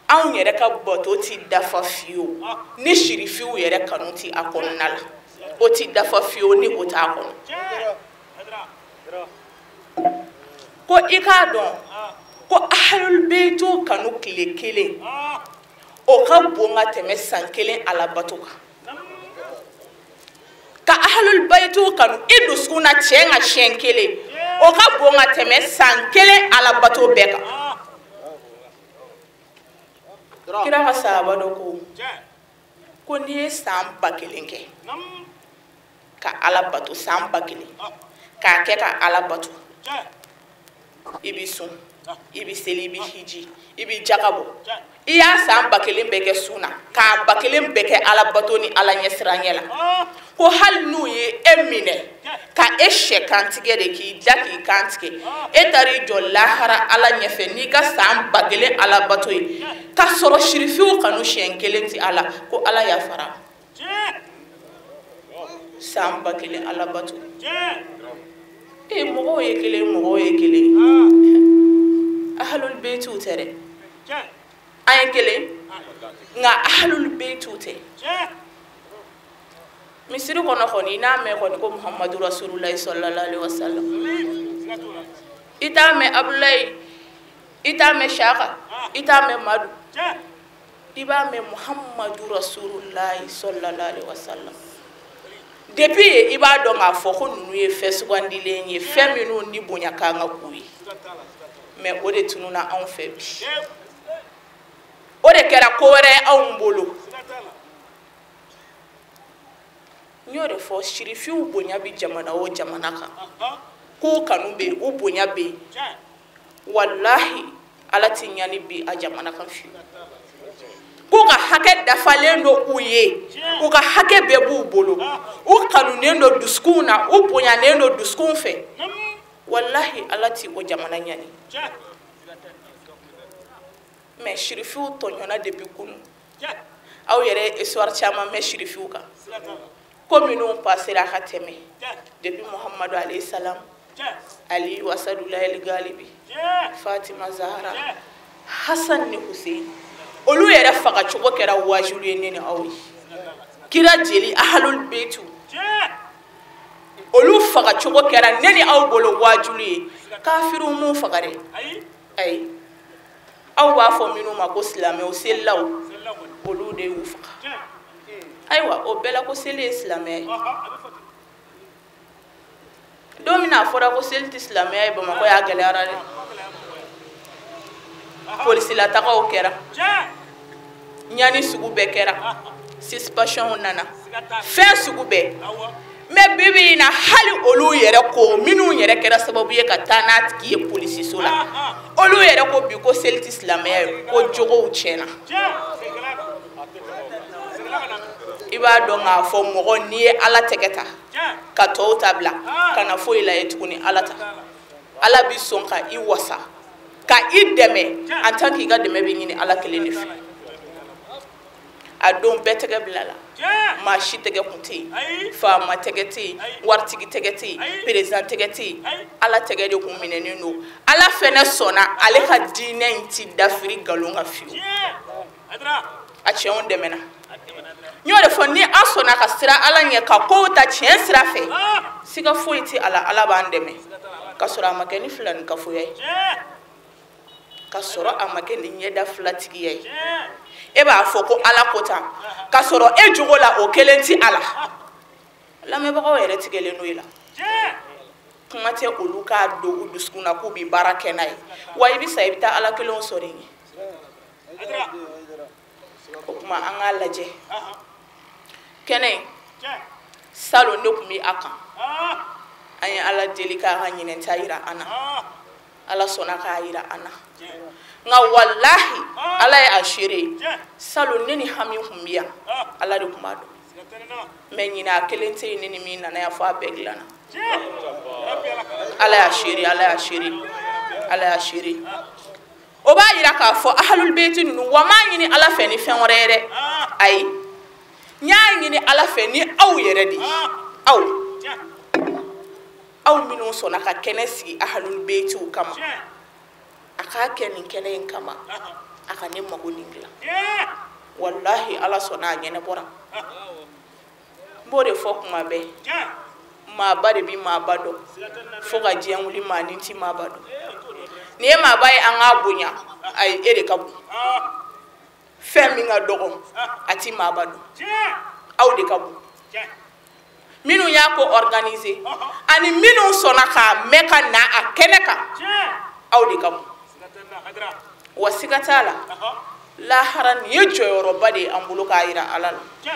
anw yɛrɛ ka bato ti dafa fiyewu ni shirifiw yɛrɛ kanu ti a kɔnɔna la o ti dafa fiyewu ni o t'a kɔnɔ ko i k'a dɔn ko ahlul beitiw kanu tile kelen o ka bon ka tɛmɛ san kelen alabato kan ka ahlul beitiw kanu i dusukun na tiɲɛ ka siɲɛ kelen o ka bon ka tɛmɛ san kelen alabato bɛɛ kan kira ka sahaba dɔ ko n'i ye san 1000 kɛ ka ala bato san 1000 k'a kɛ ka ala bato i bi sun i bi seli i bi hiji i bi jakabɔ i y'a san 1000 bɛɛ kɛ sun na k'a 1000 bɛɛ kɛ ala bato ni ala ɲɛsiranya la ko hali n'u ye e minɛ ka e sɛ kantigɛ de k'i da k'i kantigɛ e taara i jɔ lahara ala ɲɛfɛ n'i ka san 1000 ala bato ye ka sɔrɔ shirifiw kanu siɲɛ kelen ti ala ko ala yafara san 1000 ala bato mɔgɔw ye kelen ahlul beitiw tɛ dɛ an ye kelen nka ahlul beitiw tɛ misiri kɔnɔ kɔni n'a mɛn kɔni ko muhammadu rasulullah sallallahu alaihi wasallam i t'a mɛn abulayi i t'a mɛn shaka i t'a mɛn madu i b'a mɛn muhammadu rasulullah sallallahu alaihi wasallam depuis i b'a dɔn k'a fɔ ko ninnu ye fɛn sugandilen ye fɛn minnu ni bonya kan ka k'u ye mais o de tununa anw fɛ bi o de kɛra ko wɛrɛ ye anw bolo n y'o de fɔ shirifiw bonya bi jamana o jamana kan k'u kanu bɛ yen u bonya bɛ yen walahi ala ti ɲani bi a jamana kan fiyewu k'u ka hakɛ dafalen do u ye u ka hakɛ bɛɛ b'u bolo u kanunen do dusukun na u bonyanen do dusukun fɛ walahi ala ti o jamana ɲani mais shirifiw tɔɲɔna depuis kunu aw yɛrɛ histoire caman mɛn shirifiw kan ko minnu passera ka tɛmɛ depuis muhammadu alayhi salam ali wasadulahi galibi fatima zahra hasan ni husein olu yɛrɛ faga cogo kɛra wajibi ye ne ni aw ye kira jeli ahlul beitiw olu faga cogo kɛra ne ni aw bolo wajibi ye kafiru mun faga dɛ ayi aw b'a fɔ minnu ma ko silamɛw selilaw olu de y'u faga ayiwa o bɛɛ la ko seli ye silamɛya ye don min a fɔra ko seli tɛ silamɛya ye bamakɔ y'a gɛlɛyara dɛ polisilataagaw kɛra ɲani sugu bɛɛ kɛra suspension nana fɛn sugu bɛɛ mais bibi na hali olu yɛrɛ ko minnu yɛrɛ kɛra sababu ye ka taa n'a tigi ye polisiso la olu yɛrɛ ko bi ko seli tɛ silamɛya ye ko jogow tiɲɛna i b'a dɔn k'a fɔ mɔgɔ n'i ye ala tɛgɛ ta ka tɔw ta bila ka na foyi la ye tuguni ala ta ala bi sɔn ka i wasa ka i dɛmɛ en tant que i ka dɛmɛ bɛ ɲini ala kelen de fɛ a don bɛɛ tɛgɛ bila la maa si tɛgɛ kun tɛ yen faama tɛgɛ tɛ yen waritigi tɛgɛ tɛ yen président tɛgɛ tɛ yen ala tɛgɛ de kun minɛnen don ala fɛnɛ sɔnna ale ka diinɛ in ti dafiri nkalon kan fiyewu a tiɲɛw dɛmɛna n y'o de fɔ ni an sɔnna ka sira ala ɲɛ ka kow ta tiɲɛ sira fɛ siga foyi tɛ ala b'an dɛmɛ ka sɔrɔ a ma kɛ ni filanikafoya ye ka sɔrɔ a ma kɛ ni ɲɛda filatigiya ye e b'a fɔ ko ala ko tan ka sɔrɔ e jogo la o kelen ti ala lamɛnbagaw yɛrɛ tigɛlen n'o ye la kuma tɛ olu k'a don u dusukun na k'u bi baara kɛ n'a ye wa i bɛ sa i bɛ taa ala kelenw sɔrɔ yen o kuma an k'a lajɛ kɛnɛ salon ne tun bɛ a kan an ye ala deli k'a ka ɲinɛnta yira an na ala sɔnna k'a yira an na nka walahi ala ye a seere salon ne ni hami tun bɛ yan ala de tun b'a dɔn mɛ ɲinɛ a kelen tɛ yen ne ni min nana yan fɔ a bɛɛ dilanna ala y'a seere ala y'a seere ala y'a seere o b'a yira k'a fɔ ahlul beiti ninnu wa m'a ɲini ala fɛ ni fɛn wɛrɛ ye dɛ ayi n y'a ɲini ala fɛ ni aw yɛrɛ de ye aw minnu sɔnna ka kɛnɛ sigi ahlul beitiw kama a k'a kɛ nin kɛnɛ in kama a ka ne mago nin dilan wallahi ala sɔnna a ɲɛnɛbɔra n b'o de fɔ kuma bɛɛ maaba de bi maaba dɔn fo ka diɲɛ wuli maa ni ti maaba dɔn ni ye maaba ye an k'a bonya ayi e de ka bon fɛn min ka dɔgɔ a ti maaba dɔn aw de ka bon minnu y'a ko organiser ani minnu sɔnna k'a mɛn ka na a kɛnɛ kan aw de ka bon wa siga t'a la lahara nin ye jɔyɔrɔba de ye an bolo k'a yira ala la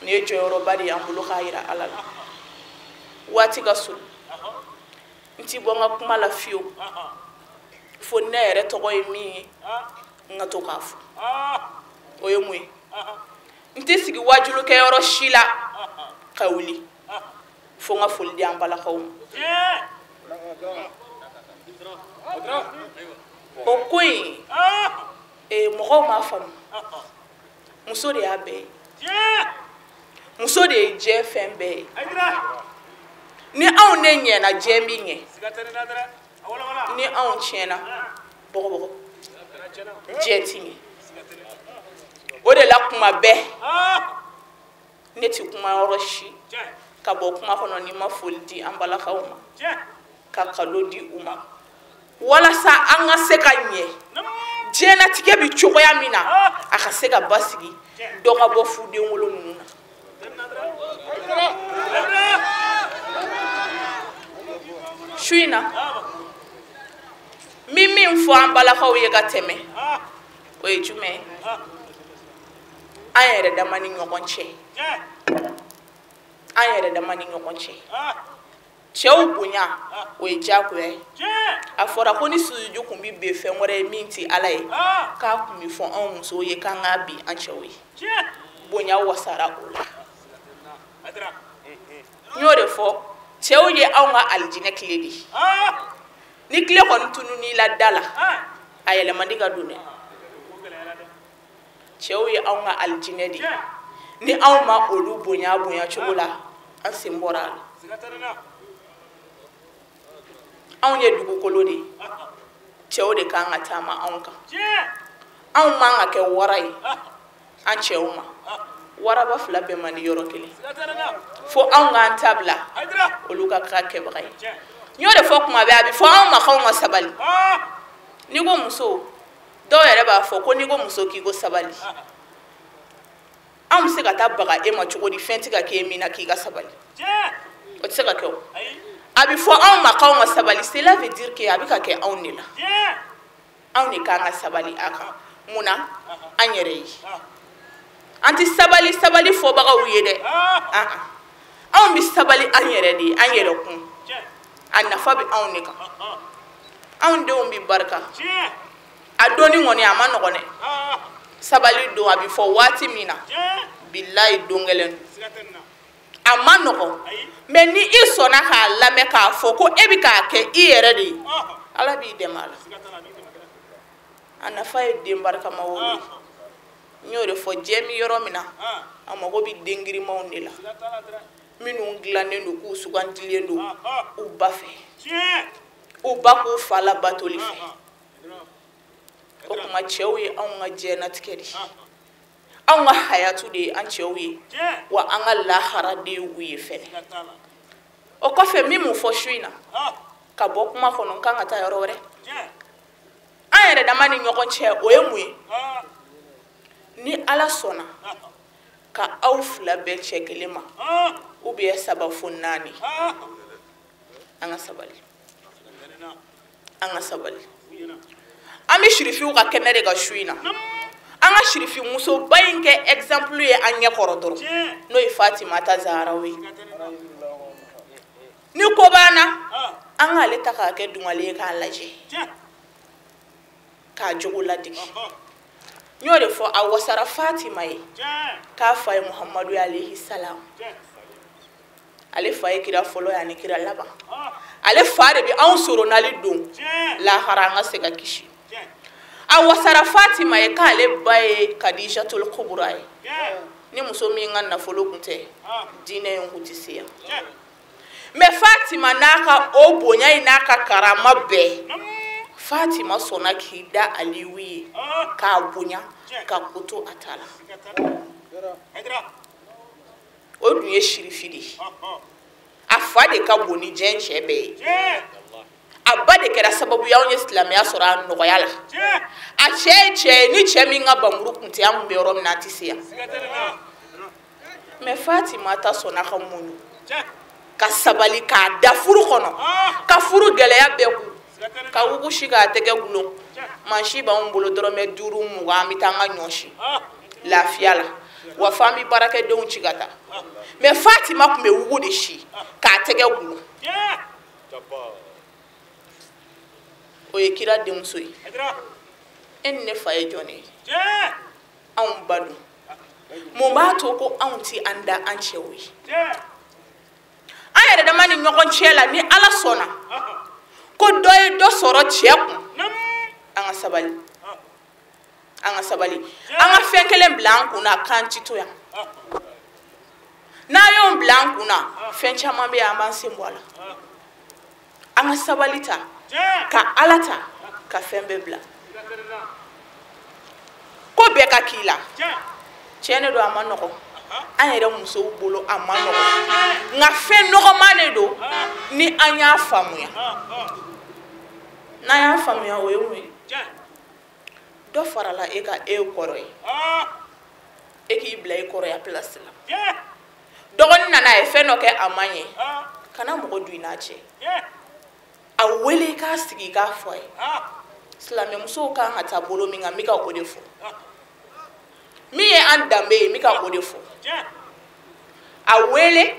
nin ye jɔyɔrɔba de ye an bolo k'a yira ala la waati ka surun n ti bɔ n ka kuma la fiyewu fo ne yɛrɛ tɔgɔ ye min ye n ka to k'a fɔ o ye mun ye n tɛ sigi wajulukɛyɔrɔ si la ka wuli fo n ka foli di an balakaw ma o ko in mɔgɔw m'a faamu muso de y'a bɛɛ ye muso de ye diɲɛ fɛn bɛɛ ye ni anw ne ɲɛna diɲɛ bi ɲɛ ni anw tiɲɛna bɔgɔbɔgɔ diɲɛ ti ɲɛ o de la kuma bɛɛ ne ti kuma yɔrɔ si ka bɔ kuma kɔnɔ ni ma foli di an balakaw ma ka kado di u ma walasa an ka se ka ɲɛ diɲɛlatigɛ bi cogoya min na a ka se ka basigi dɔ ka bɔ fuden wolo ninnu na su in na min fɔ an balakaw ye ka tɛmɛ o ye jumɛn ye an yɛrɛ dama ni ɲɔgɔn cɛ an yɛrɛ dama ni ɲɔgɔn cɛ cɛw bonya o ye diyagoya ye a fɔra ko ni sujudu kun bi ben fɛn wɛrɛ ye min ti ala ye k'a kun bi fɔ anw musow ye k'an k'a bi an cɛw ye bonya wasara o la n y'o de fɔ cɛw ye anw ka alijinɛ tile de ye ni tile kɔni tunun'i la da la a yɛlɛma di ka don dɛ cɛw ye anw ka alijinɛ de ye ni anw ma olu bonya bonya cogo la an sen bɔra a la anw ye dugukolo de ye cɛw de kan ka taama anw kan anw man ka kɛ wara ye an cɛw ma waraba fila bɛɛ man di yɔrɔ kelen fo anw k'an ta bila olu ka kɛ kɛbaga ye n y'o de fɔ kuma bɛɛ a bɛ fɔ anw ma k'anw ka sabali n'i ko muso dɔw yɛrɛ b'a fɔ ko n'i ko muso k'i ko sabali anw bɛ se ka taa baga e ma cogo di fɛn tɛ ka k'e min na k'i ka sabali o tɛ se ka kɛ o a bɛ fɔ anw ma k'anw ka sabali cela veut dire que a bɛ ka kɛ anw de la anw de k'an ka sabali a kan mun na an yɛrɛ ye an tɛ sabali fɔbagaw ye dɛ anw bɛ sabali an yɛrɛ de ye an yɛrɛ kun a nafa bɛ anw de kan anw denw bɛ barika a donni kɔni a ma nɔgɔn dɛ sabali don a bɛ fɔ waati min na bilayi don gɛlɛn don a ma nɔgɔn mɛ ni i sɔnna k'a lamɛn k'a fɔ ko e bɛ k'a kɛ i yɛrɛ de ye ala b'i dɛmɛ a la a nafa ye den barikamaw ye n y'o de fɔ diɲɛ mi yɔrɔ min na a mago bɛ den girimanw de la minnu dilannen don k'u sugantilen don u ba fɛ u ba k'u fa labatoli fɛ o kuma cɛw ye anw ka diɲɛlatigɛ de ye anw ka hayatu de ye an cɛw ye wa an ka lahara de ye u ye fɛnɛ o kɔfɛ min m'o fɔ su in na ka bɔ kuma kɔnɔ n kan ka taa yɔrɔ wɛrɛ an yɛrɛ dama ni ɲɔgɔn cɛ o ye mun ye ni ala sɔnna ka aw fila bɛɛ cɛ kelen ma ou bien saba fo naani anga sabali ami shirifiu ka kenere ga shuina anga shirifi muso bayin ke exemple ye anya korodoro no e Fatima ta Zahrawi ni ko bana anga le taka ke dungale ka laje ka jogo ladiki nyore fo awasara Fatima ye ka fa Muhammadu alayhi salam ale fa ye kira folo ya ni kira laba ale fa de bi an soro nali don la haranga se ka kishi awasara Fatima ye ka ale baye Khadijatul Kubra ye ni muso mi nganna folo kunte dine ngutisiya me Fatima naka o bonya inaka karama be Fatima sona kida aliwi ka bonya ka kuto atala o duye shirifidi afade ka boni jenche be abade kera sababu ya onye islamia sora no yala a cheche ni chemi nga bamuru kunti am be rom na tisia me Fatima ta sona ka munu ka sabali ka dafuru kono ka furu gele ya be ku ka wugu shiga tege gulo manshi ba on bolo dorome duru mu wa mitanga nyoshi lafiya la wa fami barake de un chigata me Fatima kume wugu de shi ka tege gulo o ye kira de musoi en ne faye joni an badu mo ba to ko anti anda an chewi ayere da mani nyokon chela ni ala sona ko doy do soro cheku anga sabali anga fenkele blanc na kanchito ya na yo blanc na fencha mambe aman simbola anga sabalita ka alata ka fembe bla ko be ka kila chene do amanoko ayere muso bolo amanoko nga fe noko mane do ni anya famuya na ya famuya wewe do farala e ka e koroy e ki bla e koroy a place la dogon nana e fe no ke amanye kana mo du inache a wele ka sigi ka foy islam muso ka hata bolo mi nga mi ka ko defo mi e andambe mi ka ko defo a wele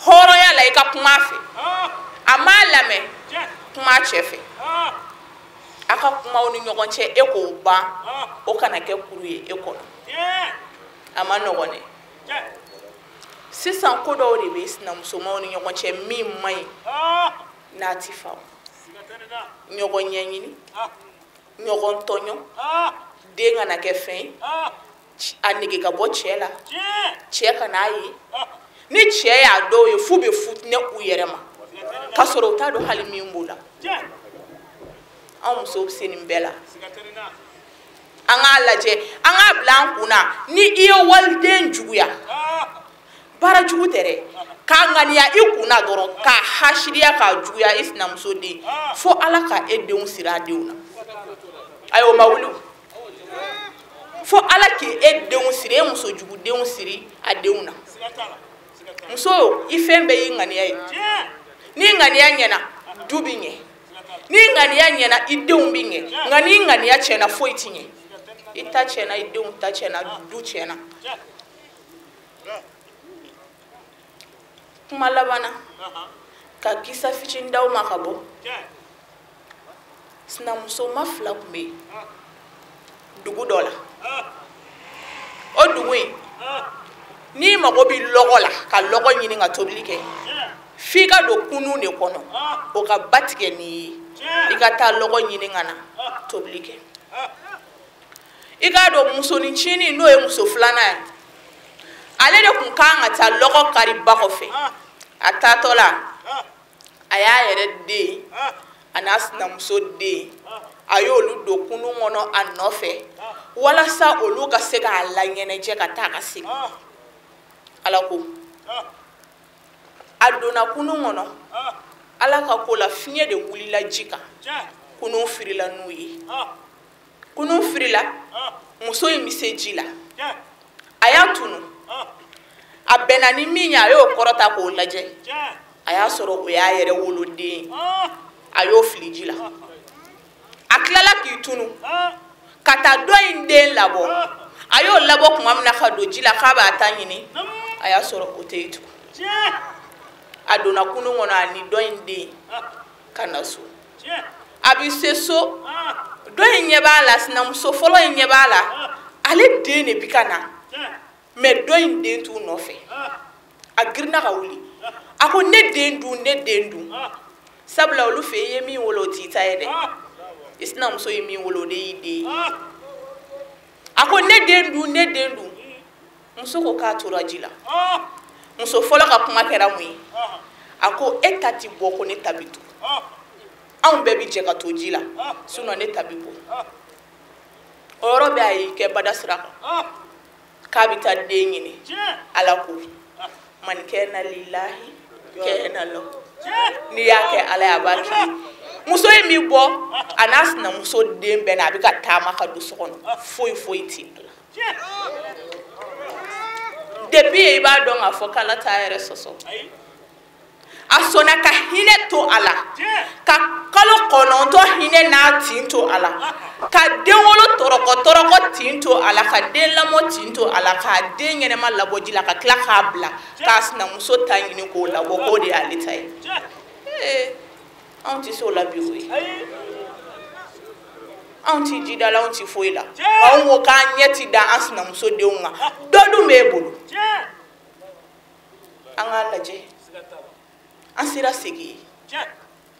horo ya la ka kuma fe amala me kuma chefe aka kuma oni nyogon che e ko ba o kana ke kuruye e ko ama no gone sisan ko do ri be sina muso ma oni nyogon che mi mai natifa nyogon nyanyini nyogon tonyo de ngana ke fen anige ka bo chela cheka na yi ni che ya do ye fu be fut ne ku yerema kasoro ta do halimi mbula an so senin bela anga laje anga blanc na ni iyo walden juguya bara jugu tere ka ngania ikuna doro ka hashiriya ka juguya isnam so de fo alaka edeun sira deuna ayo mawulu fo alaki edeun sire muso jugu deun siri adeuna muso ifembe yingania ni ngania nyena dubinye ni ngania nyena ideun binye ngani ngania chena foitinye ita chena ideun ta chena du chena malabana ka kisa fichin daw makabo sina muso mafla kumbe dugu dola o dugu ni mago bi logola ka logo nyini nga toblike fika do kunu ne kono o ka batike ni ikata logo nyini ngana toblike ika do muso ni chini no e muso flana ale de kun kanga ta logo kari bako fe atatola aya yere de anas na muso de ayolu do kunu ngono anofe wala sa olu ka se ka ala nyene je ka ta ka se ala ko adona kunu ngono ala ka ko la finye de wulila jika kunu firila nuyi kunu firila muso yi misejila ayatunu abenani minya yo korota ko laje a y'a sɔrɔ o y'a yɛrɛ woloden a y'o fili ji la a tilala k'i tunu ka taa dɔ in den labɔ a y'o labɔ tuma min na ka don ji la k'a b'a ta ɲini a y'a sɔrɔ o tɛ yen tugun a donna kunun kɔnɔ a ni dɔ in den ka na so a bɛ se so dɔ in ɲɛ b'a la sinamuso fɔlɔ in ɲɛ b'a la ale den de bi ka na mɛ dɔ in den t'u nɔfɛ a girinna ka wuli a ko ne den dun ne den dun sabula olu fɛ i ye min wolo o t'i ta ye dɛ i sinamuso ye min wolo o de y'i den ye a ko ne den dun ne den dun muso ko k'a tora ji la muso fɔlɔ ka kuma kɛra mun ye a ko e ta ti bɔ ko ne ta bi to anw bɛɛ bi jɛ ka to ji la sinon ne ta bi bɔ o yɔrɔ bɛɛ a y'i kɛ bada sira kan k'a bɛ taa den ɲini ala ko man kana lillahi kana lahu n'i y'a kɛ ala ye a b'a k'i muso in mi bɔ a n'a sinamuso den bɛɛ na a bɛ ka taama ka don so kɔnɔ foyi foyi ti ala depuis i b'a dɔn k'a fɔ k'ala t'a yɛrɛ sɔsɔ a sɔnna ka hinɛ to a la ka kalo 9 hinɛ n'a tin to a la ka den wolo tɔrɔkɔ tin to a la ka den lamɔ tin to a la k'a den ɲɛnɛma labɔ ji la ka tila k'a bila k'a sinamuso ta ɲini k'o labɔ k'o de y'ale ta ye anw tɛ se o la bi koyi anw tɛ jida la anw tɛ foyi la anw ko k'an ɲɛ ti da an sinamuso denw kan dɔ dun b'e bolo an k'a lajɛ an sera segin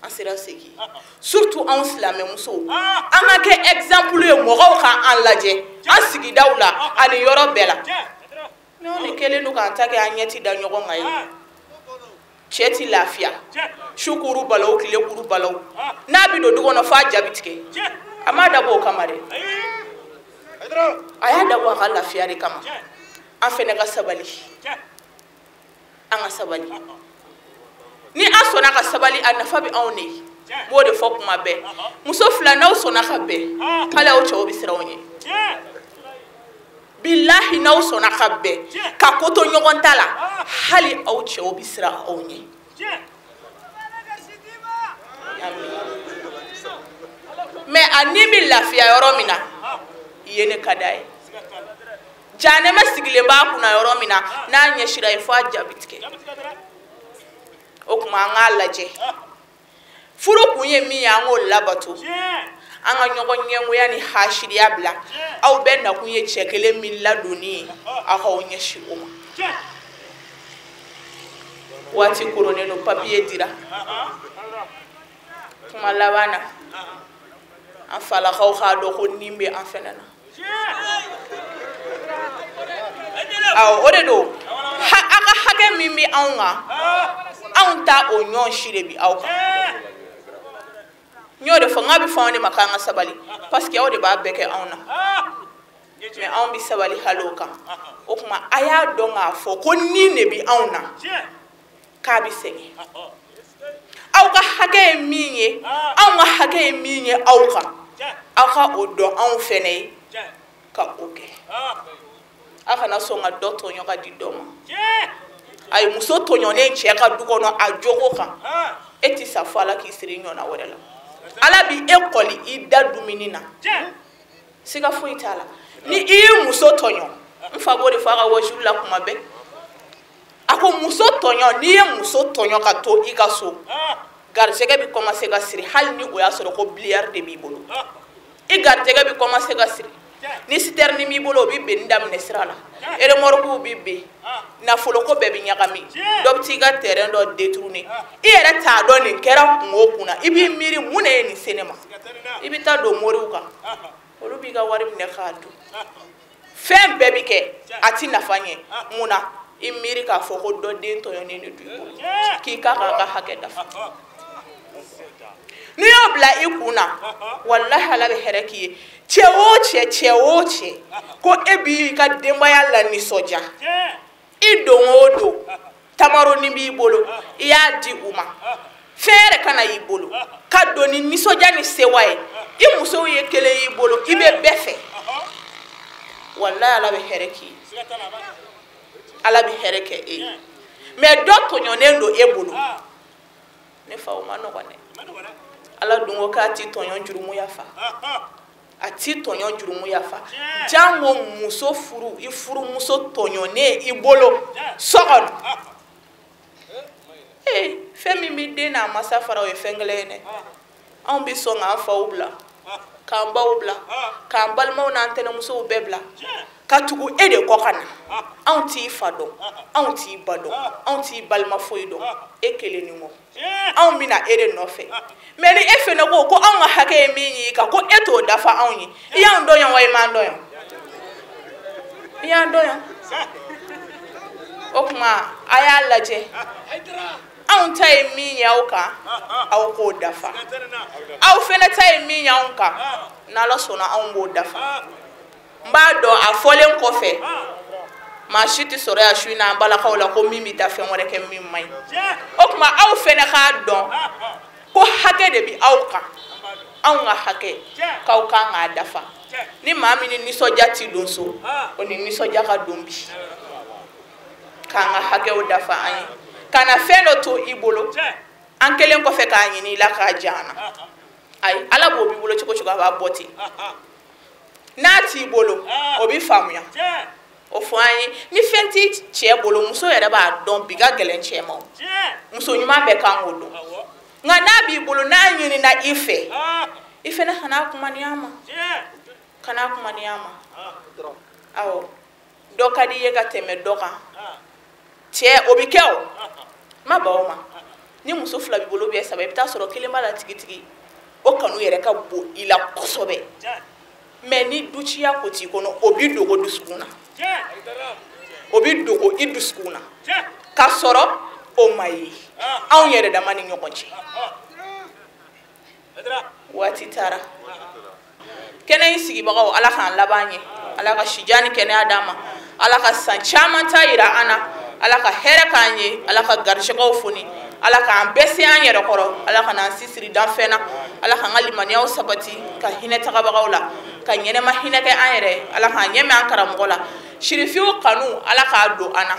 an sera segin surtout anw silamɛmusow an ka kɛ exemple ye mɔgɔw ka an lajɛ an sigidaw la ani yɔrɔ bɛɛ la ne anw de kɛlen don k'an ta kɛ an ɲɛ ti da ɲɔgɔn kan ye cɛ ti lafiya su kuru balawu tile kuru balawu n'a bɛ don du kɔnɔ f'a ja bɛ tigɛ a m'a dabɔ o kama dɛ a y'a dabɔ a ka lafiya de kama an fɛnɛ ka sabali an ka sabali ni an sɔnna ka sabali a nafa bɛ anw de ye n b'o de fɔ kuma bɛɛ muso fila n'aw sɔnna ka bɛn hali aw cɛw bɛ siran aw ɲɛ bilahi n'aw sɔnna ka bɛn ka ko to ɲɔgɔn ta la hali aw cɛw bɛ siran aw ɲɛ mais a ni bɛ lafiya yɔrɔ min na i ye ne ka d'a ye janɛmɛ sigilen b'a kunna yɔrɔ min na n'a ɲɛsira ye fo a ja bɛ tigɛ o tuma an k'a lajɛ furu kun ye min ye an k'o labato an ka ɲɔgɔn ɲɛngoya ni hasiriya bila aw bɛɛ nakun ye cɛ kelen min ladonni ye aw k'aw ɲɛsin o ma waati koronnen don papiye dira kuma laban na an falakaw k'a dɔn ko nin bɛ an fɛnɛ na awɔ o de don a ka hakɛ min bɛ anw kan anw ta o ɲɔgɔn si de bi aw kan n y'o de fɔ n k'a bɛ fɔ anw de ma k'an ka sabali parce que aw de b'a bɛɛ kɛ anw na mais anw bɛ sabali hali o kan o tuma a y'a dɔn k'a fɔ ko nin de bɛ anw na k'a bɛ sɛgɛn aw ka hakɛ ye min ye anw ka hakɛ ye min ye aw kan aw ka o dɔn anw fɛnɛ ye ka o kɛ aw kana sɔn ka dɔ tɔɲɔ ka di dɔ ma a ye muso tɔɲɔnen cɛ ka du kɔnɔ a jogo kan e tɛ sa fɔ ala k'i siri ɲɔgɔnna wɛrɛ la ala bi e kɔli i da dumuni na siga foyi t'a la ni i ye muso tɔɲɔ n fa b'o de fɔ a ka wɔsulu la kuma bɛɛ a ko muso tɔɲɔ n'i ye muso tɔɲɔ ka to i ka so garijɛgɛ bɛ commencer ka siri hali ni o y'a sɔrɔ ko biliard de b'i bolo i garijɛgɛ bɛ commencer ka siri ni citerne b'i bolo o bɛ benni daminɛ sira la remorque bɛ ben nafolo ko bɛɛ bɛ ɲagami dɔ bɛ t'i ka terrain dɔ détourner i yɛrɛ t'a dɔn nin kɛra kungo kunna i b'i miiri mun de ye nin se ne ma i bɛ taa don moriw kan olu b'i ka wari minɛ k'a dun fɛn bɛɛ bɛ kɛ a ti nafa ɲɛ mun na i miiri k'a fɔ ko dɔ den tɔɲɔnen de do i bolo k'i k'a kan ka hakɛ dafa n'i y'o bila i kun na walahi ala bɛ hɛrɛ k'i ye cɛ o cɛ ko e b'i ka denbaya la nisɔndiya i don o don tamaroni b'i bolo i y'a di u ma fɛn yɛrɛ kana y'i bolo ka don ni nisɔndiya ni sewa ye i musow ye kelen y'i bolo i bɛ bɛɛ fɛ walahi ala bɛ hɛrɛ k'i ye ala bɛ hɛrɛ kɛ e ye mais dɔ tɔɲɔnen don e bolo ne fa o ma nɔgɔn dɛ ala dun ko k'a ti tɔɲɔ jurumu yafa a ti tɔɲɔ jurumu yafa jango muso furu i furu muso tɔɲɔnen i bolo so kɔnɔ fɛn min bɛ den n'a masa fara o ye fɛn kelen ye dɛ anw bɛ sɔn k'an faw bila k'an baw bila k'an balimaw n'an tɛnɛmusow bɛɛ bila ka tugu e de kɔ ka na anw t'i fa dɔn anw t'i ba dɔn anw t'i balima foyi dɔn e kelen ni kɔ anw bɛna e de nɔfɛ mɛ ni e fɛnɛ ko anw ka hakɛ ye min y'i kan ko e t'o dafa anw ye i y'an dɔn yan wa i m'an dɔn yan i y'an dɔn yan o tuma a y'a lajɛ anw ta ye min ye aw kan aw k'o dafa aw fɛnɛ ta ye min ye anw kan n'Ala sɔnna anw b'o dafa n b'a dɔn a fɔlen kɔfɛ maa si tɛ sɔrɔ yan su in na an balakaw la ko min bɛ taa fɛn wɛrɛ kɛ min man ɲi o tuma aw fɛnɛ k'a dɔn ko hakɛ de bɛ aw kan anw ka hakɛ k'aw kan k'a dafa ni maa min ni nisɔndiya t'i don so o ni nisɔndiya ka don bi k'an ka hakɛw dafa an ye ka na fɛn dɔ to i bolo an kelen kɔfɛ k'a ɲini i la k'a diya an na ayi ala b'o b'i bolo cogo cogo a b'a bɔ ten n'a t'i bolo o b'i faamuya o fɔ an ye ni fɛn t'i cɛ bolo muso yɛrɛ b'a dɔn bi ka gɛlɛn cɛ ma muso ɲuman bɛɛ kan k'o dɔn nka n'a b'i bolo n'a ɲinina i fɛ i fɛnɛ kana kumani a ma kana kumani a ma awɔ dɔ ka di i ye ka tɛmɛ dɔ kan cɛ o bɛ kɛ o ma ba o ma ni muso fila b'i bolo bɛ saba i bɛ taa sɔrɔ kelen b'a la tigitigi o kanu yɛrɛ ka bon i la kosɛbɛ mɛ ni duciya ko t'i kɔnɔ o b'i dogo dusukun na o b'i dogo i dusukun na k'a sɔrɔ o ma ye anw yɛrɛ dama ni ɲɔgɔn cɛ waati taara kɛnɛ in sigibagaw ala k'an laban ye ala ka sijan ni kɛnɛya d'an ma ala ka san caman ta yira an na ala ka hɛrɛ k'an ye ala ka garisɛgɛw foni ala k'an bɛɛ se an yɛrɛ kɔrɔ ala ka n'an sisiri danfɛn na ala k'an ka limaniyaw sabati ka hinɛ tagabagaw la ka ɲɛnɛma hinɛ kɛ an yɛrɛ ala k'an ɲɛmɛ an karamɔgɔ la sirifiw kanu ala k'a don an na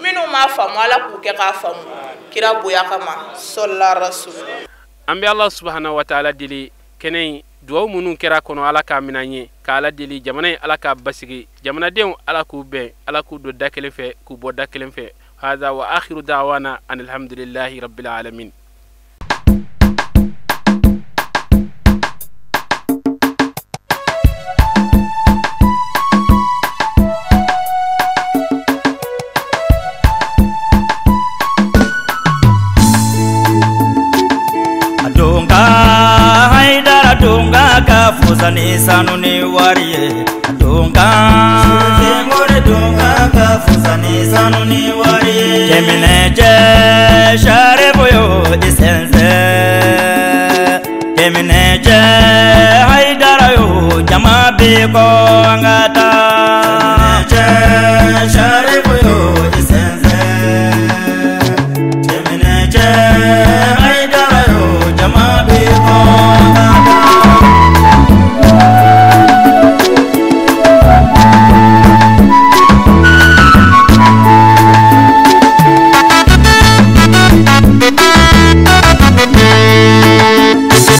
minnu m'a faamu ala k'u kɛ k'a faamu kira bonya kama sɔlila rasul an bɛ ala subhanahu wa ta'ala deli kɛnɛ in duwawu minnu kɛra kɔnɔ ala k'a minɛ an ye k'ala deli jamana in ala k'a basigi jamanadenw ala k'u bɛn ala k'u don da kelen fɛ k'u bɔ da kelen fɛ hada wa akhiru da'wana anil hamdulillahi rabbil alamin Dunga ka fusani sanu ni wariye dunga ngore dunga ka fusani sanu ni wariye kemine je share boyo isense kemine je haidara yo jama be ko ngata